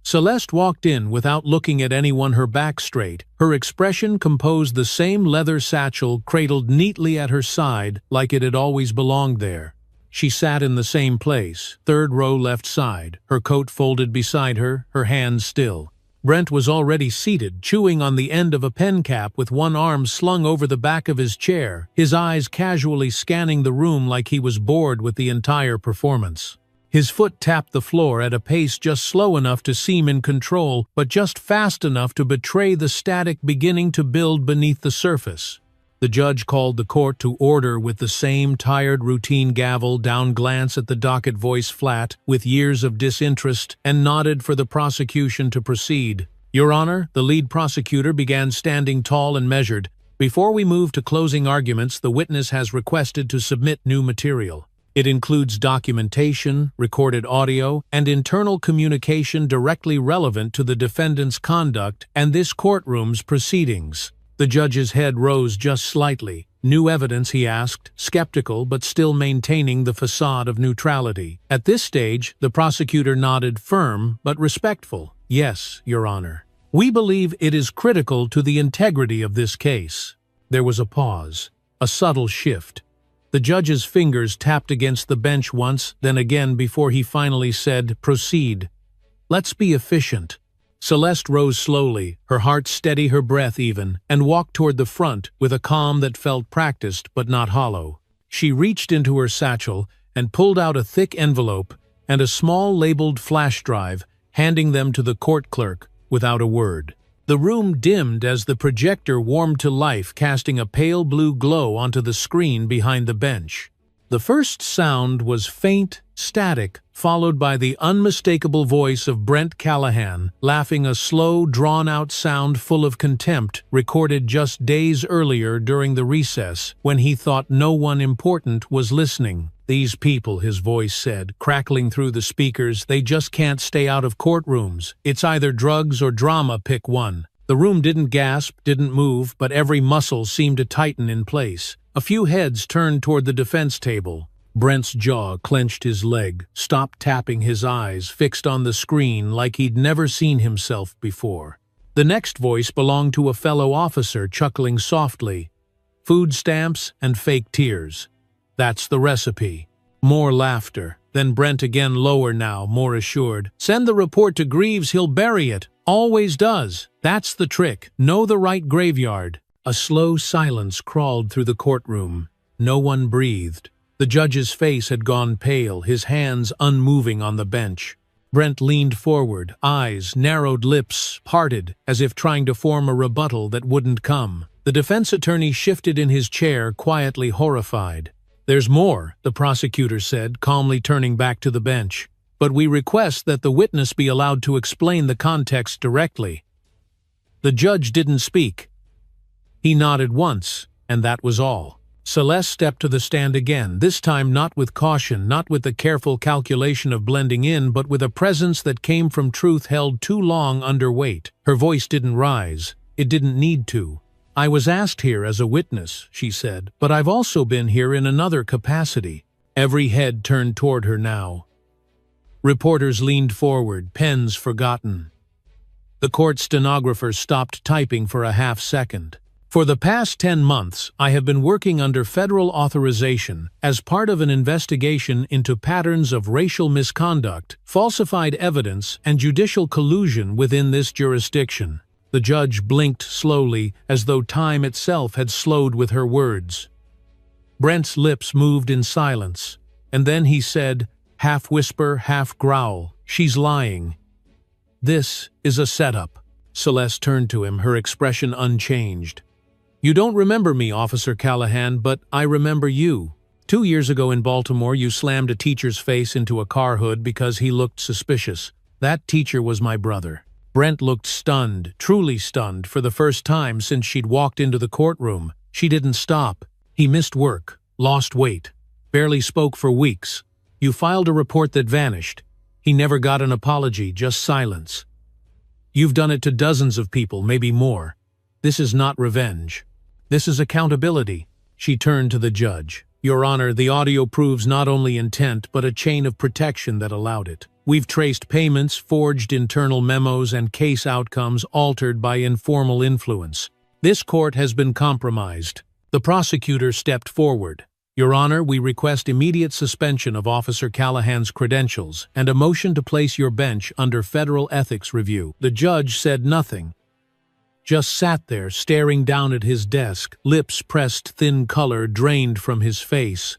Celeste walked in without looking at anyone, her back straight. Her expression composed, the same leather satchel cradled neatly at her side like it had always belonged there. She sat in the same place, third row left side, her coat folded beside her, her hands still. Brent was already seated, chewing on the end of a pen cap with one arm slung over the back of his chair, his eyes casually scanning the room like he was bored with the entire performance. His foot tapped the floor at a pace just slow enough to seem in control, but just fast enough to betray the static beginning to build beneath the surface. The judge called the court to order with the same tired routine gavel down glance at the docket, voice flat, with years of disinterest, and nodded for the prosecution to proceed. "Your Honor," the lead prosecutor began, standing tall and measured, "before we move to closing arguments, the witness has requested to submit new material. It includes documentation, recorded audio, and internal communication directly relevant to the defendant's conduct and this courtroom's proceedings." The judge's head rose just slightly. "New evidence?" he asked, skeptical but still maintaining the facade of neutrality. At this stage, the prosecutor nodded, firm but respectful. "Yes, Your Honor. We believe it is critical to the integrity of this case." There was a pause, a subtle shift. The judge's fingers tapped against the bench once, then again before he finally said, "Proceed. Let's be efficient." Celeste rose slowly, her heart steady, her breath even, and walked toward the front with a calm that felt practiced but not hollow. She reached into her satchel and pulled out a thick envelope and a small labeled flash drive, handing them to the court clerk without a word. The room dimmed as the projector warmed to life, casting a pale blue glow onto the screen behind the bench. The first sound was faint, static, followed by the unmistakable voice of Brent Callahan, laughing, a slow, drawn-out sound full of contempt, recorded just days earlier during the recess, when he thought no one important was listening. "These people," his voice said, crackling through the speakers, "they just can't stay out of courtrooms. It's either drugs or drama, pick one." The room didn't gasp, didn't move, but every muscle seemed to tighten in place. A few heads turned toward the defense table. Brent's jaw clenched, his leg stopped tapping, his eyes fixed on the screen like he'd never seen himself before. The next voice belonged to a fellow officer, chuckling softly. "Food stamps and fake tears. That's the recipe." More laughter. Then Brent again, lower now, more assured. "Send the report to Greaves, he'll bury it. Always does. That's the trick. Know the right graveyard." A slow silence crawled through the courtroom. No one breathed. The judge's face had gone pale, his hands unmoving on the bench. Brent leaned forward, eyes, narrowed, lips parted, as if trying to form a rebuttal that wouldn't come. The defense attorney shifted in his chair, quietly horrified. "There's more," the prosecutor said, calmly turning back to the bench. "But we request that the witness be allowed to explain the context directly." The judge didn't speak. He nodded once, and that was all. Celeste stepped to the stand again, this time not with caution, not with the careful calculation of blending in, but with a presence that came from truth held too long under weight. Her voice didn't rise. It didn't need to. "I was asked here as a witness," she said, "but I've also been here in another capacity. Every head turned toward her now. Reporters leaned forward, pens forgotten. The court stenographer stopped typing for a half-second. For the past 10 months, I have been working under federal authorization as part of an investigation into patterns of racial misconduct, falsified evidence, and judicial collusion within this jurisdiction. The judge blinked slowly, as though time itself had slowed with her words. Brent's lips moved in silence, and then he said, half whisper, half growl, "She's lying." "This is a setup." Celeste turned to him, her expression unchanged. "You don't remember me, Officer Callahan, but I remember you. 2 years ago in Baltimore, you slammed a teacher's face into a car hood because he looked suspicious. That teacher was my brother." Brent looked stunned, truly stunned, for the first time since she'd walked into the courtroom. She didn't stop. He missed work, lost weight, barely spoke for weeks. You filed a report that vanished. He never got an apology, just silence. You've done it to dozens of people, maybe more. This is not revenge. This is accountability. She turned to the judge. "Your Honor, the audio proves not only intent, but a chain of protection that allowed it. We've traced payments, forged internal memos, and case outcomes altered by informal influence. This court has been compromised." The prosecutor stepped forward. "Your Honor, we request immediate suspension of Officer Callahan's credentials and a motion to place your bench under federal ethics review." The judge said nothing. Just sat there, staring down at his desk, lips pressed, thin color drained from his face.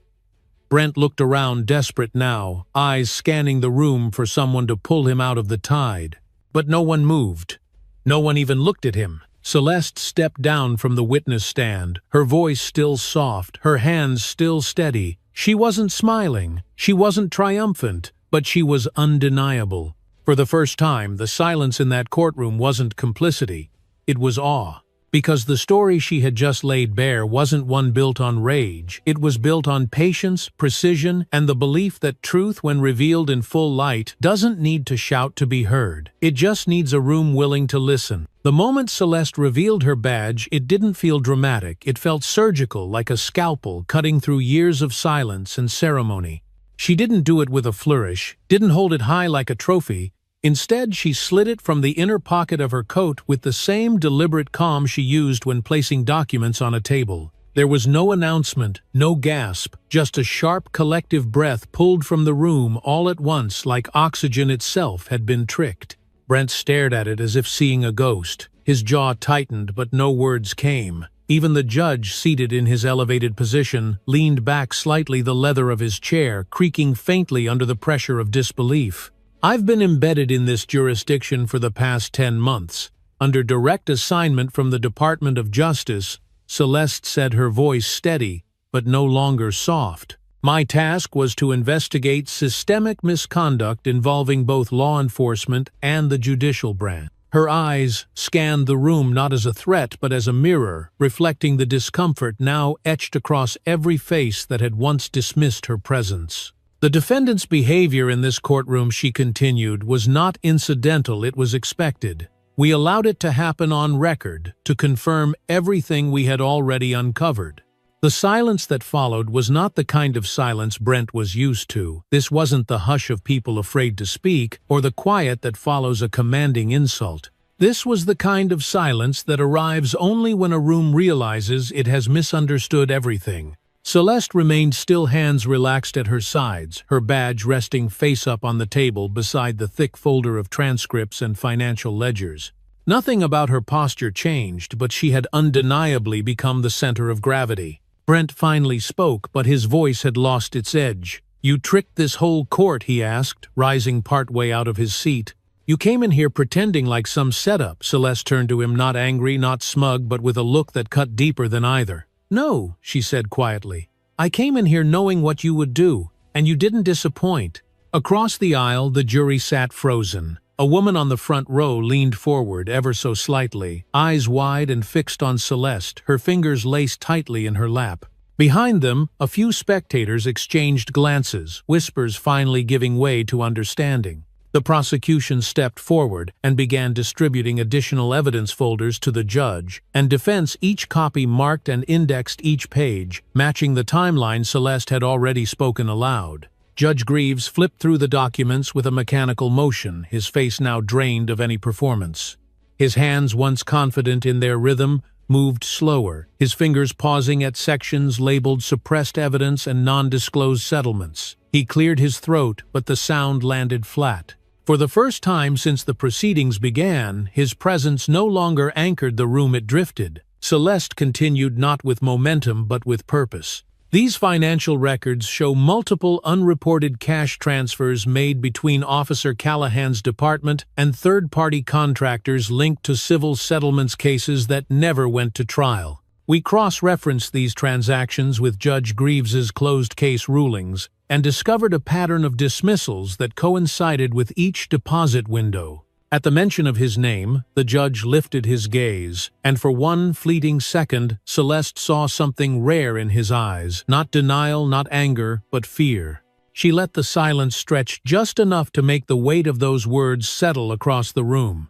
Brent looked around, desperate now, eyes scanning the room for someone to pull him out of the tide. But no one moved. No one even looked at him. Celeste stepped down from the witness stand, her voice still soft, her hands still steady. She wasn't smiling, she wasn't triumphant, but she was undeniable. For the first time, the silence in that courtroom wasn't complicity. It was awe, because the story she had just laid bare wasn't one built on rage. It was built on patience, precision, and the belief that truth, when revealed in full light, doesn't need to shout to be heard. It just needs a room willing to listen. The moment Celeste revealed her badge, it didn't feel dramatic. It felt surgical, like a scalpel cutting through years of silence and ceremony. She didn't do it with a flourish, didn't hold it high like a trophy. Instead, she slid it from the inner pocket of her coat with the same deliberate calm she used when placing documents on a table. There was no announcement, no gasp, just a sharp collective breath pulled from the room all at once, like oxygen itself had been tricked. Brent stared at it as if seeing a ghost. His jaw tightened, but no words came. Even the judge, seated in his elevated position, leaned back slightly, the leather of his chair creaking faintly under the pressure of disbelief. "I've been embedded in this jurisdiction for the past 10 months, under direct assignment from the Department of Justice," Celeste said, her voice steady, but no longer soft. "My task was to investigate systemic misconduct involving both law enforcement and the judicial branch." Her eyes scanned the room not as a threat but as a mirror, reflecting the discomfort now etched across every face that had once dismissed her presence. "The defendant's behavior in this courtroom," she continued, "was not incidental, it was expected. We allowed it to happen on record, to confirm everything we had already uncovered." The silence that followed was not the kind of silence Brent was used to. This wasn't the hush of people afraid to speak, or the quiet that follows a commanding insult. This was the kind of silence that arrives only when a room realizes it has misunderstood everything. Celeste remained still, hands relaxed at her sides, her badge resting face up on the table beside the thick folder of transcripts and financial ledgers. Nothing about her posture changed, but she had undeniably become the center of gravity. Brent finally spoke, but his voice had lost its edge. "You tricked this whole court?" he asked, rising partway out of his seat. "You came in here pretending like some setup." Celeste turned to him, not angry, not smug, but with a look that cut deeper than either. "No," she said quietly. "I came in here knowing what you would do, and you didn't disappoint." Across the aisle, the jury sat frozen. A woman on the front row leaned forward ever so slightly, eyes wide and fixed on Celeste, her fingers laced tightly in her lap. Behind them, a few spectators exchanged glances, whispers finally giving way to understanding. The prosecution stepped forward and began distributing additional evidence folders to the judge, and defense each copy marked and indexed each page, matching the timeline Celeste had already spoken aloud. Judge Greaves flipped through the documents with a mechanical motion, his face now drained of any performance. His hands, once confident in their rhythm, moved slower, his fingers pausing at sections labeled suppressed evidence and non-disclosed settlements. He cleared his throat, but the sound landed flat. For the first time since the proceedings began, his presence no longer anchored the room it drifted. Celeste continued not with momentum but with purpose. These financial records show multiple unreported cash transfers made between Officer Callahan's department and third-party contractors linked to civil settlements cases that never went to trial. We cross-referenced these transactions with Judge Greaves's closed-case rulings and discovered a pattern of dismissals that coincided with each deposit window. At the mention of his name, the judge lifted his gaze, and for one fleeting second, Celeste saw something rare in his eyes, not denial, not anger, but fear. She let the silence stretch just enough to make the weight of those words settle across the room.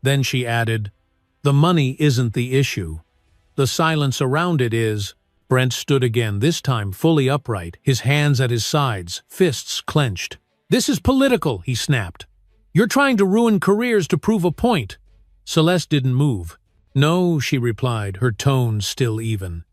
Then she added, "The money isn't the issue. The silence around it is." Brent stood again, this time fully upright, his hands at his sides, fists clenched. "This is political," he snapped. "You're trying to ruin careers to prove a point." Celeste didn't move. "No," she replied, her tone still even.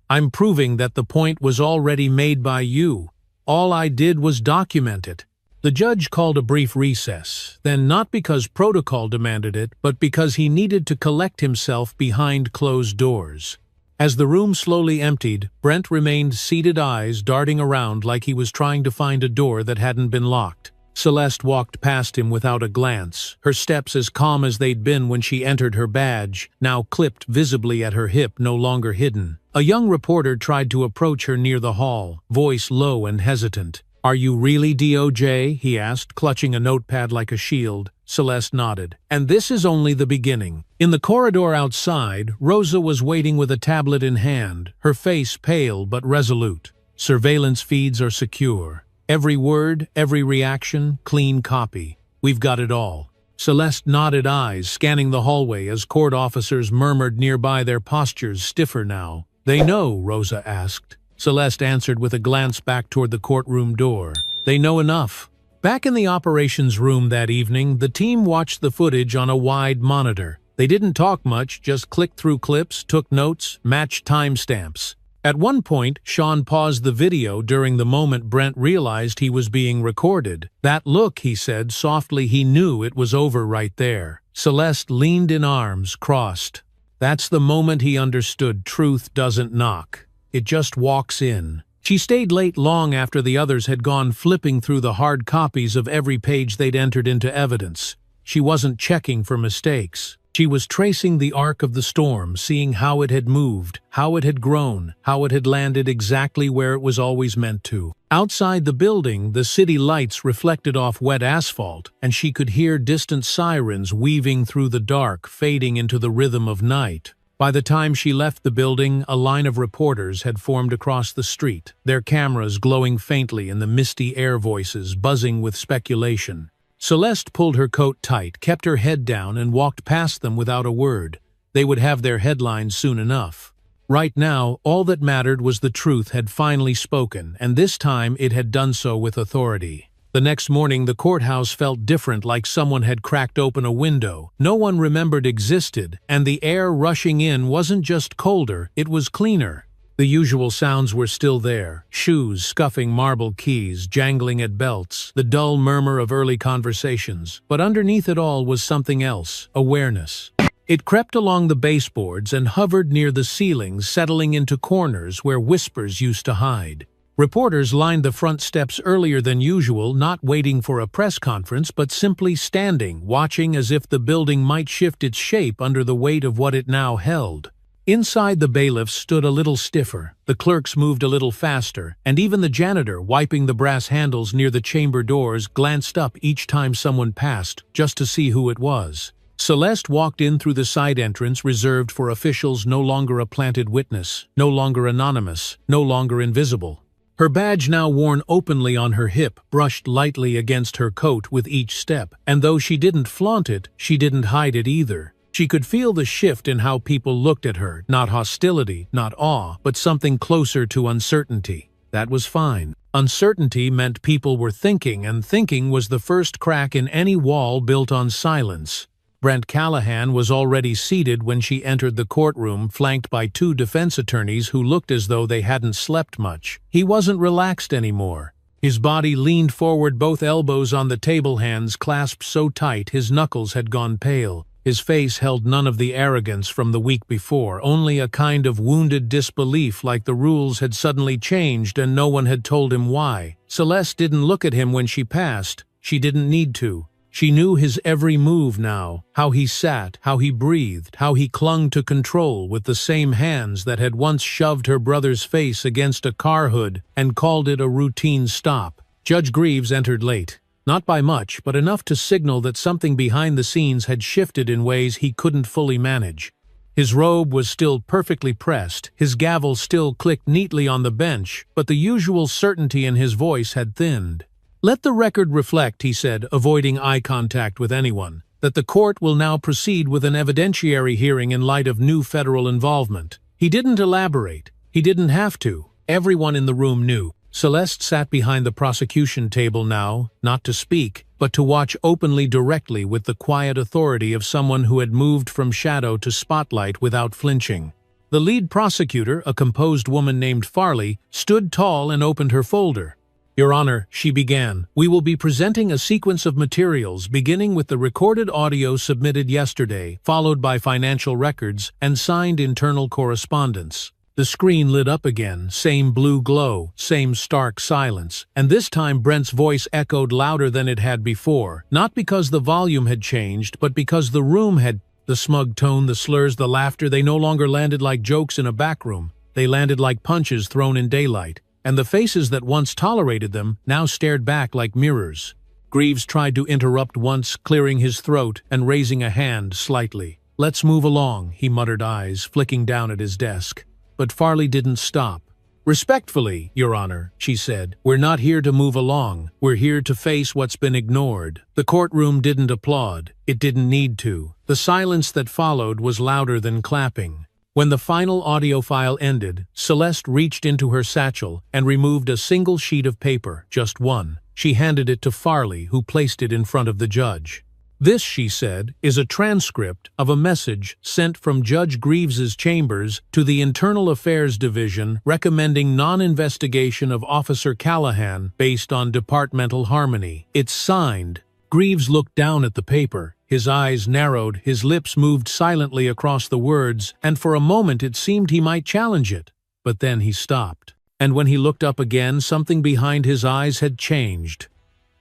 "I'm proving that the point was already made by you. All I did was document it." The judge called a brief recess, then not because protocol demanded it, but because he needed to collect himself behind closed doors. As the room slowly emptied, Brent remained seated, eyes darting around like he was trying to find a door that hadn't been locked. Celeste walked past him without a glance, her steps as calm as they'd been when she entered, her badge, now clipped visibly at her hip, no longer hidden. A young reporter tried to approach her near the hall, voice low and hesitant. "Are you really DOJ?" he asked, clutching a notepad like a shield. Celeste nodded. "And this is only the beginning." In the corridor outside, Rosa was waiting with a tablet in hand, her face pale but resolute. "Surveillance feeds are secure. Every word, every reaction, clean copy. We've got it all." Celeste nodded, eyes scanning the hallway as court officers murmured nearby, their postures stiffer now. "They know?" Rosa asked. Celeste answered with a glance back toward the courtroom door. "They know enough." Back in the operations room that evening, the team watched the footage on a wide monitor. They didn't talk much, just clicked through clips, took notes, matched timestamps. At one point, Sean paused the video during the moment Brent realized he was being recorded. "That look," he said softly, "he knew it was over right there." Celeste leaned in, arms crossed. That's the moment he understood truth doesn't knock. It just walks in. She stayed late long after the others had gone, flipping through the hard copies of every page they'd entered into evidence. She wasn't checking for mistakes. She was tracing the arc of the storm, seeing how it had moved, how it had grown, how it had landed exactly where it was always meant to. Outside the building, the city lights reflected off wet asphalt, and she could hear distant sirens weaving through the dark, fading into the rhythm of night. By the time she left the building, a line of reporters had formed across the street, their cameras glowing faintly in the misty air, voices buzzing with speculation. Celeste pulled her coat tight, kept her head down, and walked past them without a word. They would have their headlines soon enough. Right now, all that mattered was the truth had finally spoken, and this time it had done so with authority. The next morning, the courthouse felt different, like someone had cracked open a window no one remembered existed, and the air rushing in wasn't just colder, it was cleaner. The usual sounds were still there, shoes scuffing marble keys, jangling at belts, the dull murmur of early conversations. But underneath it all was something else, awareness. It crept along the baseboards and hovered near the ceilings, settling into corners where whispers used to hide. Reporters lined the front steps earlier than usual, not waiting for a press conference, but simply standing, watching as if the building might shift its shape under the weight of what it now held. Inside, the bailiffs stood a little stiffer, the clerks moved a little faster, and even the janitor, wiping the brass handles near the chamber doors, glanced up each time someone passed, just to see who it was. Celeste walked in through the side entrance reserved for officials, no longer a planted witness, no longer anonymous, no longer invisible. Her badge, now worn openly on her hip, brushed lightly against her coat with each step, and though she didn't flaunt it, she didn't hide it either. She could feel the shift in how people looked at her, not hostility, not awe, but something closer to uncertainty. That was fine. Uncertainty meant people were thinking, and thinking was the first crack in any wall built on silence. Brent Callahan was already seated when she entered the courtroom, flanked by two defense attorneys who looked as though they hadn't slept much. He wasn't relaxed anymore. His body leaned forward, both elbows on the table, hands clasped so tight his knuckles had gone pale. His face held none of the arrogance from the week before, only a kind of wounded disbelief, like the rules had suddenly changed and no one had told him why. Celeste didn't look at him when she passed. She didn't need to. She knew his every move now, how he sat, how he breathed, how he clung to control with the same hands that had once shoved her brother's face against a car hood and called it a routine stop. Judge Greaves entered late. Not by much, but enough to signal that something behind the scenes had shifted in ways he couldn't fully manage. His robe was still perfectly pressed, his gavel still clicked neatly on the bench, but the usual certainty in his voice had thinned. "Let the record reflect," he said, avoiding eye contact with anyone, "that the court will now proceed with an evidentiary hearing in light of new federal involvement." He didn't elaborate. He didn't have to. Everyone in the room knew. Celeste sat behind the prosecution table now, not to speak, but to watch openly, directly, with the quiet authority of someone who had moved from shadow to spotlight without flinching. The lead prosecutor, a composed woman named Farley, stood tall and opened her folder. "Your Honor," she began, "we will be presenting a sequence of materials beginning with the recorded audio submitted yesterday, followed by financial records and signed internal correspondence." The screen lit up again, same blue glow, same stark silence, and this time Brent's voice echoed louder than it had before, not because the volume had changed, but because the room had. The smug tone, the slurs, the laughter, they no longer landed like jokes in a back room. They landed like punches thrown in daylight, and the faces that once tolerated them now stared back like mirrors. Greaves tried to interrupt once, clearing his throat and raising a hand slightly. "Let's move along," he muttered, eyes flicking down at his desk. But Farley didn't stop. "Respectfully, Your Honor," she said, "we're not here to move along. We're here to face what's been ignored." The courtroom didn't applaud. It didn't need to. The silence that followed was louder than clapping. When the final audio file ended, Celeste reached into her satchel and removed a single sheet of paper, just one. She handed it to Farley, who placed it in front of the judge. "This," she said, "is a transcript of a message sent from Judge Greaves's chambers to the Internal Affairs Division recommending non-investigation of Officer Callahan based on departmental harmony. It's signed." Greaves looked down at the paper. His eyes narrowed, his lips moved silently across the words, and for a moment it seemed he might challenge it. But then he stopped. And when he looked up again, something behind his eyes had changed.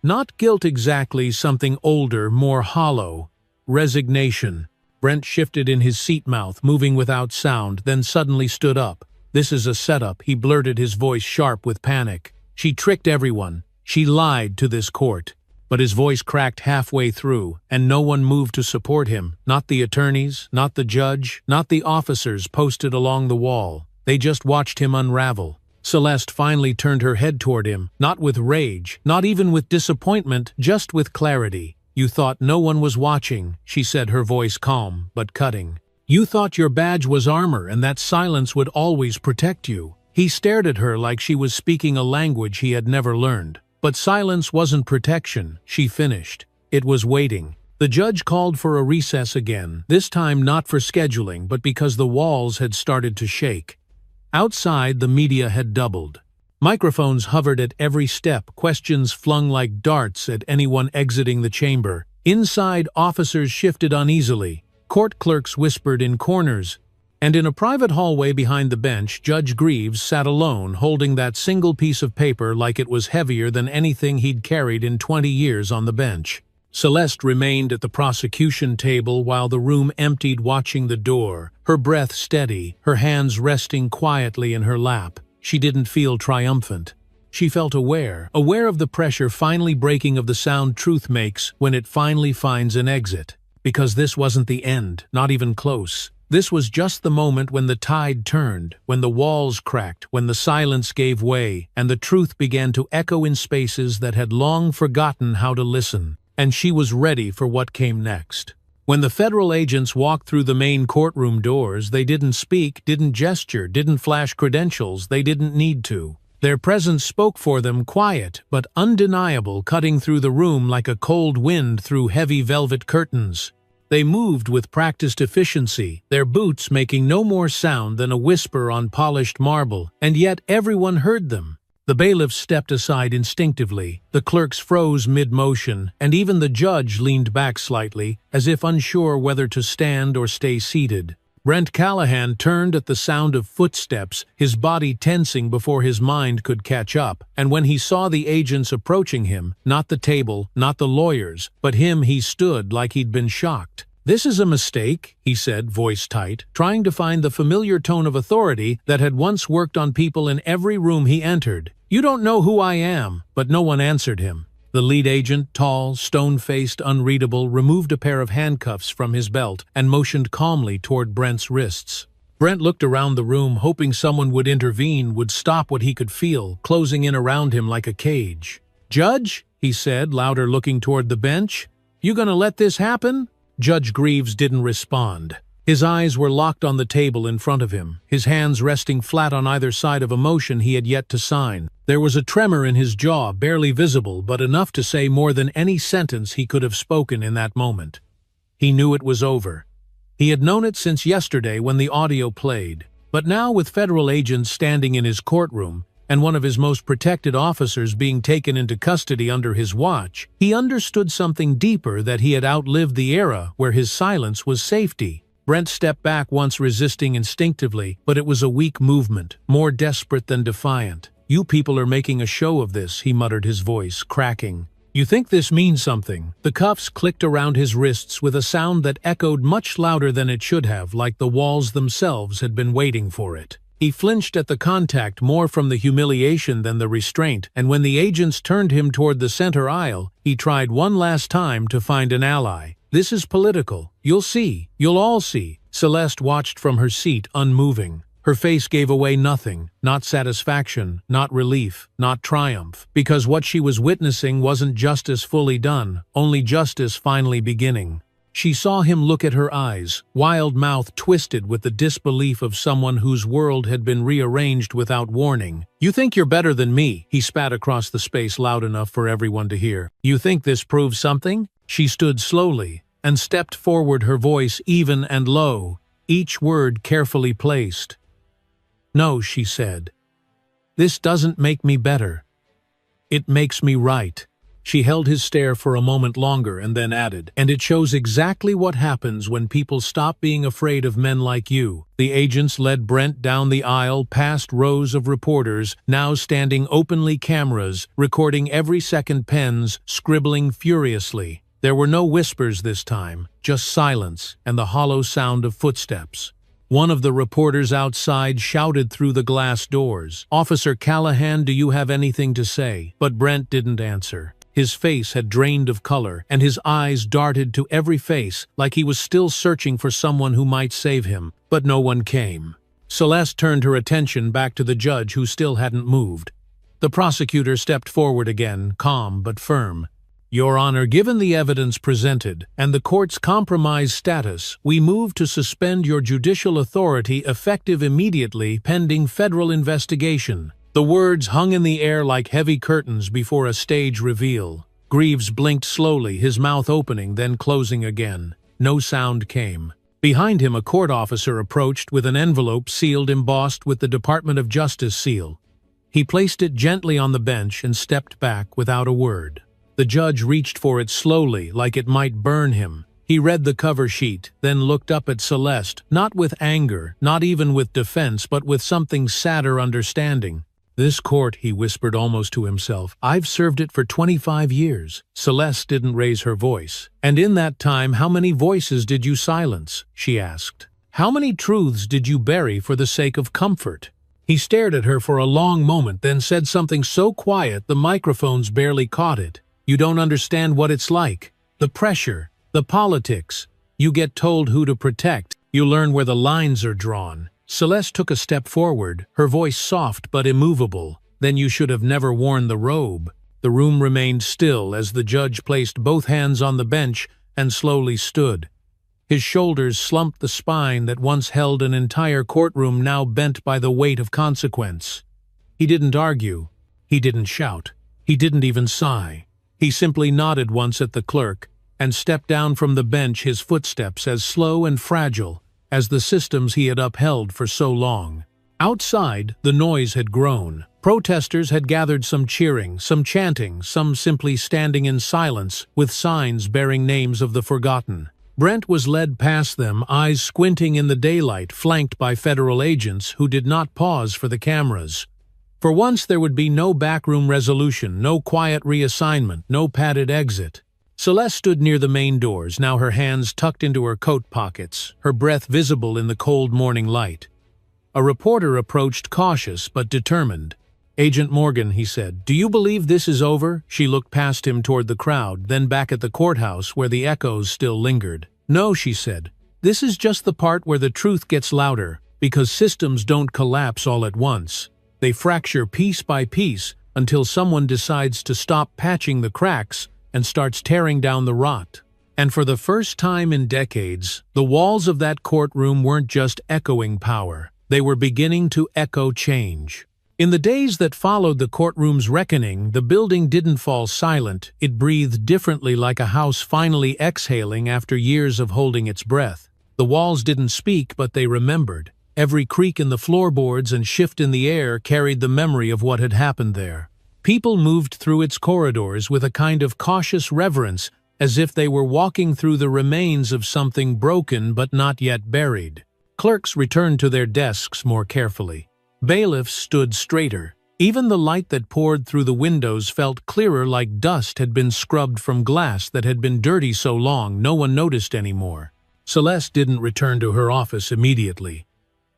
Not guilt exactly, something older, more hollow. Resignation. Brent shifted in his seat, mouth moving without sound, then suddenly stood up. "This is a setup," he blurted, his voice sharp with panic. "She tricked everyone. She lied to this court." But his voice cracked halfway through, and no one moved to support him. Not the attorneys, not the judge, not the officers posted along the wall. They just watched him unravel. Celeste finally turned her head toward him, not with rage, not even with disappointment, just with clarity. "You thought no one was watching," she said, her voice calm but cutting. "You thought your badge was armor and that silence would always protect you." He stared at her like she was speaking a language he had never learned. But silence wasn't protection, she finished. It was waiting. The judge called for a recess again, this time not for scheduling, but because the walls had started to shake. Outside, the media had doubled. Microphones hovered at every step, questions flung like darts at anyone exiting the chamber. Inside, officers shifted uneasily. Court clerks whispered in corners. And in a private hallway behind the bench, Judge Greaves sat alone, holding that single piece of paper like it was heavier than anything he'd carried in 20 years on the bench. Celeste remained at the prosecution table while the room emptied, watching the door, her breath steady, her hands resting quietly in her lap. She didn't feel triumphant. She felt aware of the pressure finally breaking, of the sound truth makes when it finally finds an exit. Because this wasn't the end, not even close. This was just the moment when the tide turned, when the walls cracked, when the silence gave way, and the truth began to echo in spaces that had long forgotten how to listen. And she was ready for what came next. When the federal agents walked through the main courtroom doors, they didn't speak, didn't gesture, didn't flash credentials, they didn't need to. Their presence spoke for them, quiet but undeniable, cutting through the room like a cold wind through heavy velvet curtains. They moved with practiced efficiency, their boots making no more sound than a whisper on polished marble, and yet everyone heard them. The bailiffs stepped aside instinctively, the clerks froze mid-motion, and even the judge leaned back slightly, as if unsure whether to stand or stay seated. Brent Callahan turned at the sound of footsteps, his body tensing before his mind could catch up, and when he saw the agents approaching him, not the table, not the lawyers, but him, he stood like he'd been shocked. "This is a mistake," he said, voice tight, trying to find the familiar tone of authority that had once worked on people in every room he entered. "You don't know who I am," but no one answered him. The lead agent, tall, stone-faced, unreadable, removed a pair of handcuffs from his belt and motioned calmly toward Brent's wrists. Brent looked around the room, hoping someone would intervene, would stop what he could feel, closing in around him like a cage. "Judge," he said, louder, looking toward the bench, "you gonna let this happen?" Judge Greaves didn't respond. His eyes were locked on the table in front of him, his hands resting flat on either side of a motion he had yet to sign. There was a tremor in his jaw, barely visible, but enough to say more than any sentence he could have spoken in that moment. He knew it was over. He had known it since yesterday when the audio played. But now, with federal agents standing in his courtroom, and one of his most protected officers being taken into custody under his watch, he understood something deeper, that he had outlived the era where his silence was safety. Brent stepped back once, resisting instinctively, but it was a weak movement, more desperate than defiant. "You people are making a show of this," he muttered, his voice cracking. "You think this means something?" The cuffs clicked around his wrists with a sound that echoed much louder than it should have, like the walls themselves had been waiting for it. He flinched at the contact, more from the humiliation than the restraint, and when the agents turned him toward the center aisle, he tried one last time to find an ally. "This is political. You'll see. You'll all see." Celeste watched from her seat, unmoving. Her face gave away nothing, not satisfaction, not relief, not triumph, because what she was witnessing wasn't justice fully done, only justice finally beginning. She saw him look at her eyes, wild mouth twisted with the disbelief of someone whose world had been rearranged without warning. "You think you're better than me," he spat across the space loud enough for everyone to hear. "You think this proves something?" She stood slowly and stepped forward, her voice even and low, each word carefully placed. "No," she said. "This doesn't make me better. It makes me right." She held his stare for a moment longer and then added, "And it shows exactly what happens when people stop being afraid of men like you." The agents led Brent down the aisle, past rows of reporters, now standing openly, cameras, recording every second, pens scribbling furiously. There were no whispers this time, just silence and the hollow sound of footsteps. One of the reporters outside shouted through the glass doors, "Officer Callahan, do you have anything to say?" But Brent didn't answer. His face had drained of color, and his eyes darted to every face like he was still searching for someone who might save him. But no one came. Celeste turned her attention back to the judge, who still hadn't moved. The prosecutor stepped forward again, calm but firm. "Your Honor, given the evidence presented and the court's compromised status, we move to suspend your judicial authority effective immediately, pending federal investigation." The words hung in the air like heavy curtains before a stage reveal. Greaves blinked slowly, his mouth opening, then closing again. No sound came. Behind him, a court officer approached with an envelope sealed, embossed with the Department of Justice seal. He placed it gently on the bench and stepped back without a word. The judge reached for it slowly, like it might burn him. He read the cover sheet, then looked up at Celeste, not with anger, not even with defense, but with something sadder, understanding. "This court," he whispered almost to himself, "I've served it for 25 years. Celeste didn't raise her voice. "And in that time, how many voices did you silence?" she asked. "How many truths did you bury for the sake of comfort?" He stared at her for a long moment, then said something so quiet the microphones barely caught it. "You don't understand what it's like. The pressure, the politics. You get told who to protect, You learn where the lines are drawn. Celeste took a step forward, her voice soft but immovable. Then you should have never worn the robe. The room remained still as the judge placed both hands on the bench and slowly stood. His shoulders slumped the spine that once held an entire courtroom, now bent by the weight of consequence. He didn't argue. He didn't shout. He didn't even sigh. He simply nodded once at the clerk and stepped down from the bench, his footsteps as slow and fragile as the systems he had upheld for so long. Outside, the noise had grown. Protesters had gathered, some cheering, some chanting, some simply standing in silence with signs bearing names of the forgotten. Brent was led past them, eyes squinting in the daylight, flanked by federal agents who did not pause for the cameras. For once there would be no backroom resolution, no quiet reassignment, no padded exit. Celeste stood near the main doors, now her hands tucked into her coat pockets, her breath visible in the cold morning light. A reporter approached, cautious but determined. "Agent Morgan," he said, "do you believe this is over?" She looked past him toward the crowd, then back at the courthouse where the echoes still lingered. "No," she said. "This is just the part where the truth gets louder, because systems don't collapse all at once. They fracture piece by piece until someone decides to stop patching the cracks and starts tearing down the rot." And for the first time in decades, the walls of that courtroom weren't just echoing power. They were beginning to echo change. In the days that followed the courtroom's reckoning, the building didn't fall silent. It breathed differently, like a house finally exhaling after years of holding its breath. The walls didn't speak, but they remembered. Every creak in the floorboards and shift in the air carried the memory of what had happened there. People moved through its corridors with a kind of cautious reverence, as if they were walking through the remains of something broken but not yet buried. Clerks returned to their desks more carefully. Bailiffs stood straighter. Even the light that poured through the windows felt clearer, like dust had been scrubbed from glass that had been dirty so long no one noticed anymore. Celeste didn't return to her office immediately.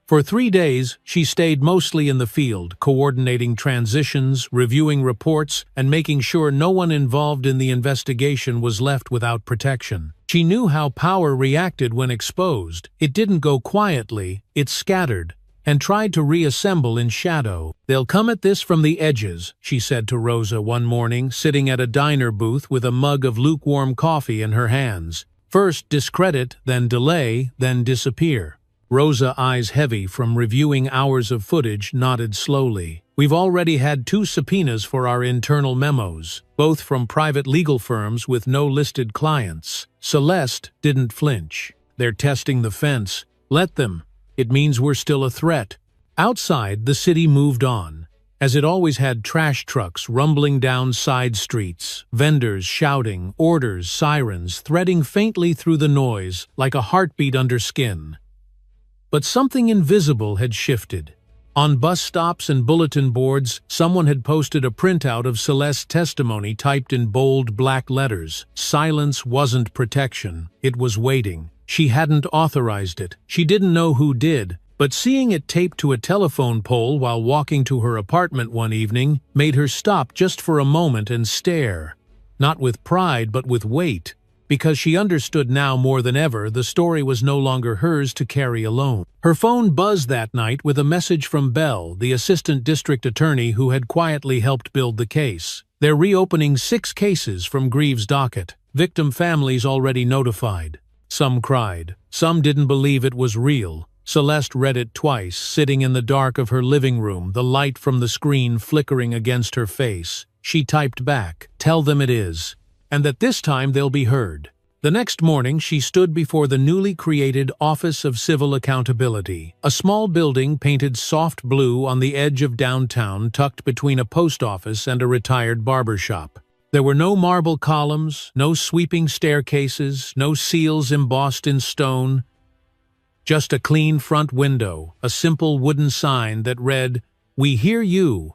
For 3 days, she stayed mostly in the field, coordinating transitions, reviewing reports, and making sure no one involved in the investigation was left without protection. She knew how power reacted when exposed. It didn't go quietly, it scattered, and tried to reassemble in shadow. "They'll come at this from the edges," she said to Rosa one morning, sitting at a diner booth with a mug of lukewarm coffee in her hands. "First discredit, then delay, then disappear." Rosa, eyes heavy from reviewing hours of footage, nodded slowly. "We've already had 2 subpoenas for our internal memos, both from private legal firms with no listed clients." Celeste didn't flinch. "They're testing the fence. Let them. It means we're still a threat." Outside, the city moved on. As it always had, trash trucks rumbling down side streets, vendors shouting, orders, sirens threading faintly through the noise like a heartbeat under skin. But something invisible had shifted. On bus stops and bulletin boards, someone had posted a printout of Celeste's testimony typed in bold black letters. Silence wasn't protection, it was waiting. She hadn't authorized it. She didn't know who did, but seeing it taped to a telephone pole while walking to her apartment one evening made her stop just for a moment and stare. Not with pride, but with weight. Because she understood now more than ever the story was no longer hers to carry alone. Her phone buzzed that night with a message from Bell, the assistant district attorney who had quietly helped build the case. They're reopening 6 cases from Greaves' docket. Victim families already notified. Some cried. Some didn't believe it was real. Celeste read it twice, sitting in the dark of her living room, the light from the screen flickering against her face. She typed back, "Tell them it is, and that this time they'll be heard." The next morning, she stood before the newly created Office of Civil Accountability, a small building painted soft blue on the edge of downtown, tucked between a post office and a retired barber shop. There were no marble columns, no sweeping staircases, no seals embossed in stone. Just a clean front window, a simple wooden sign that read, "We hear you,"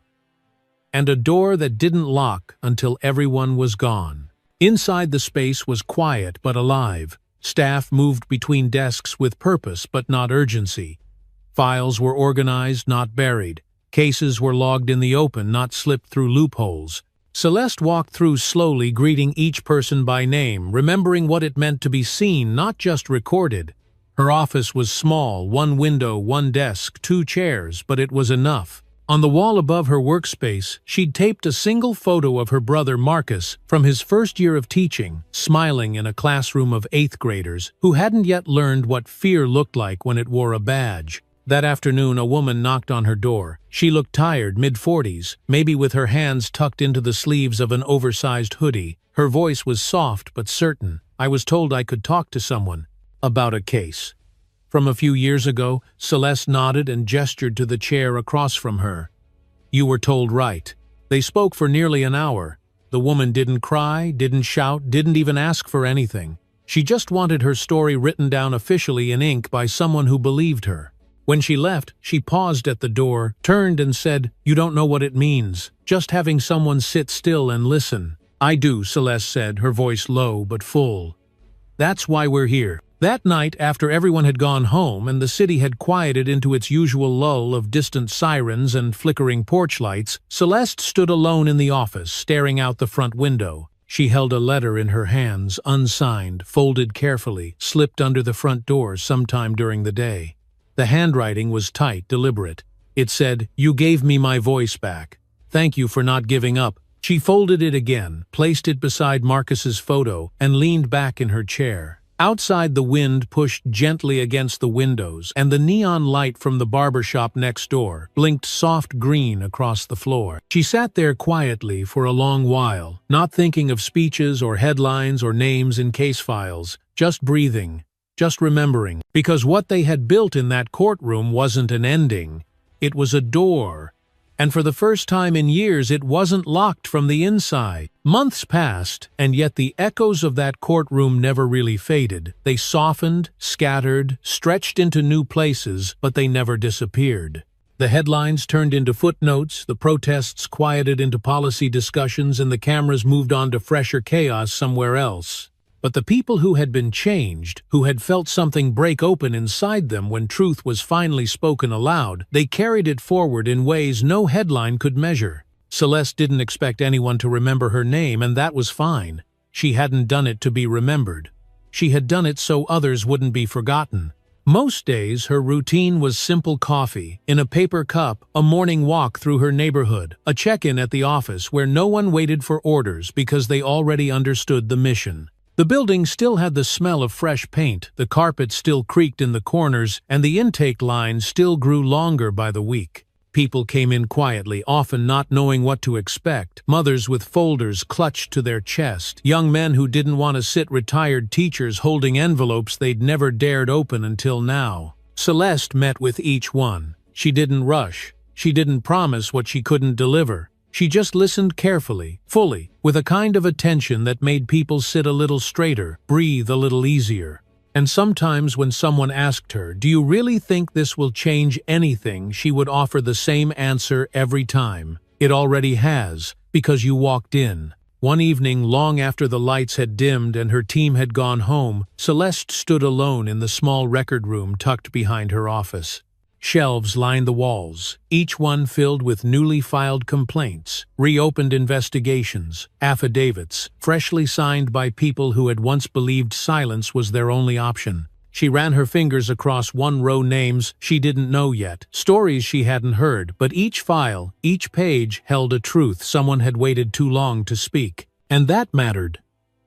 and a door that didn't lock until everyone was gone. Inside, the space was quiet but alive. Staff moved between desks with purpose but not urgency. Files were organized, not buried. Cases were logged in the open, not slipped through loopholes. Celeste walked through slowly, greeting each person by name, remembering what it meant to be seen, not just recorded. Her office was small, one window, one desk, two chairs, but it was enough. On the wall above her workspace, she'd taped a single photo of her brother Marcus from his first year of teaching, smiling in a classroom of 8th graders who hadn't yet learned what fear looked like when it wore a badge. That afternoon, a woman knocked on her door. She looked tired, mid-40s, maybe with her hands tucked into the sleeves of an oversized hoodie. Her voice was soft but certain. "I was told I could talk to someone about a case." From a few years ago, Celeste nodded and gestured to the chair across from her. "You were told right." They spoke for nearly an hour. The woman didn't cry, didn't shout, didn't even ask for anything. She just wanted her story written down officially in ink by someone who believed her. When she left, she paused at the door, turned and said, "You don't know what it means, just having someone sit still and listen." "I do," Celeste said, her voice low but full. "That's why we're here." That night, after everyone had gone home and the city had quieted into its usual lull of distant sirens and flickering porch lights, Celeste stood alone in the office, staring out the front window. She held a letter in her hands, unsigned, folded carefully, slipped under the front door sometime during the day. The handwriting was tight, deliberate. It said, "You gave me my voice back. Thank you for not giving up." She folded it again, placed it beside Marcus's photo, and leaned back in her chair. Outside, the wind pushed gently against the windows, and the neon light from the barber shop next door blinked soft green across the floor. She sat there quietly for a long while, not thinking of speeches or headlines or names in case files, just breathing, just remembering, because what they had built in that courtroom wasn't an ending. It was a door. And for the first time in years, it wasn't locked from the inside. Months passed, and yet the echoes of that courtroom never really faded. They softened, scattered, stretched into new places, but they never disappeared. The headlines turned into footnotes, the protests quieted into policy discussions, and the cameras moved on to fresher chaos somewhere else. But the people who had been changed, who had felt something break open inside them when truth was finally spoken aloud, they carried it forward in ways no headline could measure. Celeste didn't expect anyone to remember her name, and that was fine. She hadn't done it to be remembered. She had done it so others wouldn't be forgotten. Most days, her routine was simple coffee, in a paper cup, a morning walk through her neighborhood, a check-in at the office where no one waited for orders because they already understood the mission. The building still had the smell of fresh paint, the carpet still creaked in the corners, and the intake lines still grew longer by the week. People came in quietly, often not knowing what to expect, mothers with folders clutched to their chest, young men who didn't want to sit, retired teachers holding envelopes they'd never dared open until now. Celeste met with each one. She didn't rush. She didn't promise what she couldn't deliver. She just listened carefully, fully, with a kind of attention that made people sit a little straighter, breathe a little easier. And sometimes when someone asked her, "Do you really think this will change anything?" she would offer the same answer every time. "It already has, because you walked in." One evening, long after the lights had dimmed and her team had gone home, Celeste stood alone in the small record room tucked behind her office. Shelves lined the walls, each one filled with newly filed complaints, reopened investigations, affidavits, freshly signed by people who had once believed silence was their only option. She ran her fingers across one row, names she didn't know yet, stories she hadn't heard, but each file, each page held a truth someone had waited too long to speak. And that mattered.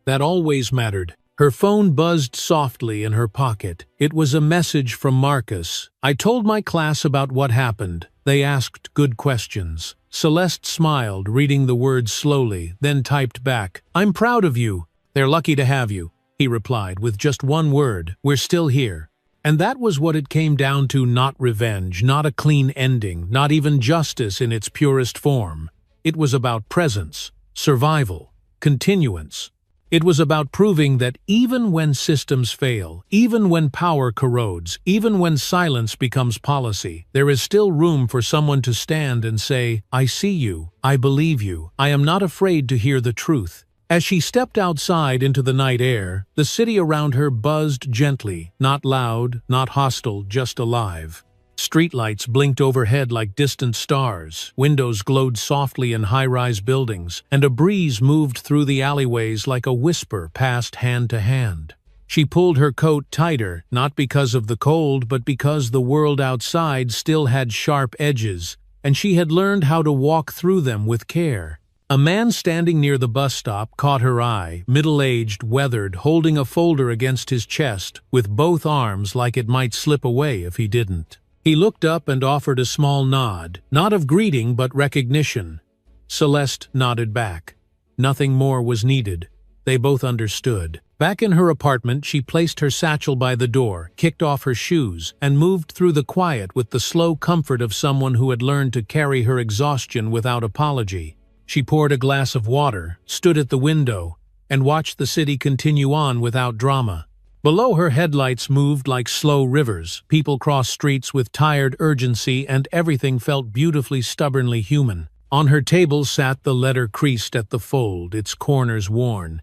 That always mattered. Her phone buzzed softly in her pocket. It was a message from Marcus. "I told my class about what happened. They asked good questions." Celeste smiled, reading the words slowly, then typed back, "I'm proud of you. They're lucky to have you." He replied with just one word, "We're still here." And that was what it came down to, not revenge, not a clean ending, not even justice in its purest form. It was about presence, survival, continuance. It was about proving that even when systems fail, even when power corrodes, even when silence becomes policy, there is still room for someone to stand and say, "I see you, I believe you, I am not afraid to hear the truth." As she stepped outside into the night air, the city around her buzzed gently, not loud, not hostile, just alive. Streetlights blinked overhead like distant stars, windows glowed softly in high-rise buildings, and a breeze moved through the alleyways like a whisper passed hand to hand. She pulled her coat tighter, not because of the cold, but because the world outside still had sharp edges, and she had learned how to walk through them with care. A man standing near the bus stop caught her eye, middle-aged, weathered, holding a folder against his chest, with both arms like it might slip away if he didn't. He looked up and offered a small nod, not of greeting but recognition. Celeste nodded back. Nothing more was needed. They both understood. Back in her apartment, she placed her satchel by the door, kicked off her shoes, and moved through the quiet with the slow comfort of someone who had learned to carry her exhaustion without apology. She poured a glass of water, stood at the window, and watched the city continue on without drama. Below her, headlights moved like slow rivers, people crossed streets with tired urgency, and everything felt beautifully, stubbornly human. On her table sat the letter creased at the fold, its corners worn.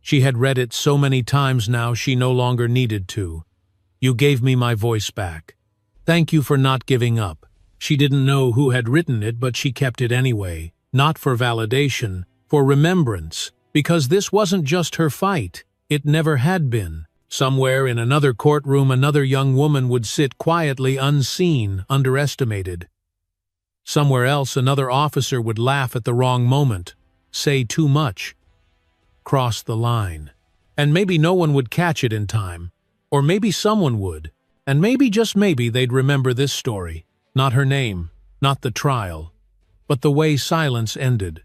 She had read it so many times now she no longer needed to. You gave me my voice back. Thank you for not giving up. She didn't know who had written it, but she kept it anyway. Not for validation, for remembrance, because this wasn't just her fight. It never had been. Somewhere in another courtroom, another young woman would sit quietly, unseen, underestimated. Somewhere else, another officer would laugh at the wrong moment, say too much, cross the line. And maybe no one would catch it in time. Or maybe someone would. And maybe, just maybe, they'd remember this story. Not her name, not the trial, but the way silence ended.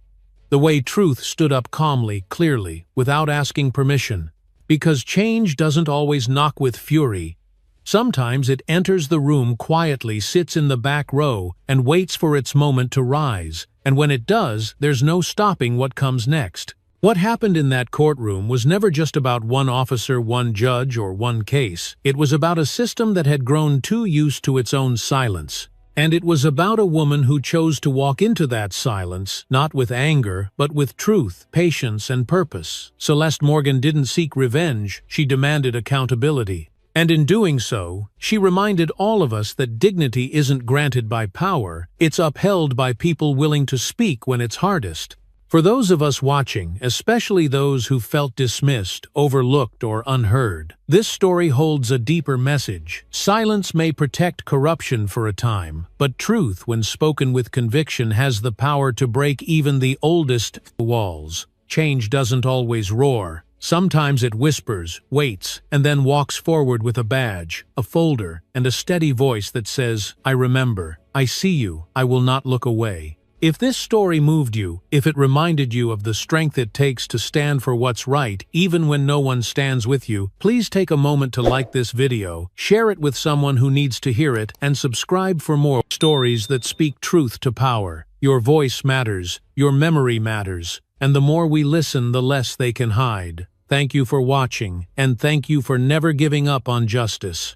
The way truth stood up calmly, clearly, without asking permission. Because change doesn't always knock with fury. Sometimes it enters the room quietly, sits in the back row, and waits for its moment to rise. And when it does, there's no stopping what comes next. What happened in that courtroom was never just about one officer, one judge, or one case. It was about a system that had grown too used to its own silence. And it was about a woman who chose to walk into that silence, not with anger, but with truth, patience, and purpose. Celeste Morgan didn't seek revenge, she demanded accountability. And in doing so, she reminded all of us that dignity isn't granted by power, it's upheld by people willing to speak when it's hardest. For those of us watching, especially those who felt dismissed, overlooked, or unheard, this story holds a deeper message. Silence may protect corruption for a time, but truth, when spoken with conviction, has the power to break even the oldest walls. Change doesn't always roar. Sometimes it whispers, waits, and then walks forward with a badge, a folder, and a steady voice that says, I remember, I see you, I will not look away. If this story moved you, if it reminded you of the strength it takes to stand for what's right, even when no one stands with you, please take a moment to like this video, share it with someone who needs to hear it, and subscribe for more stories that speak truth to power. Your voice matters, your memory matters, and the more we listen, the less they can hide. Thank you for watching, and thank you for never giving up on justice.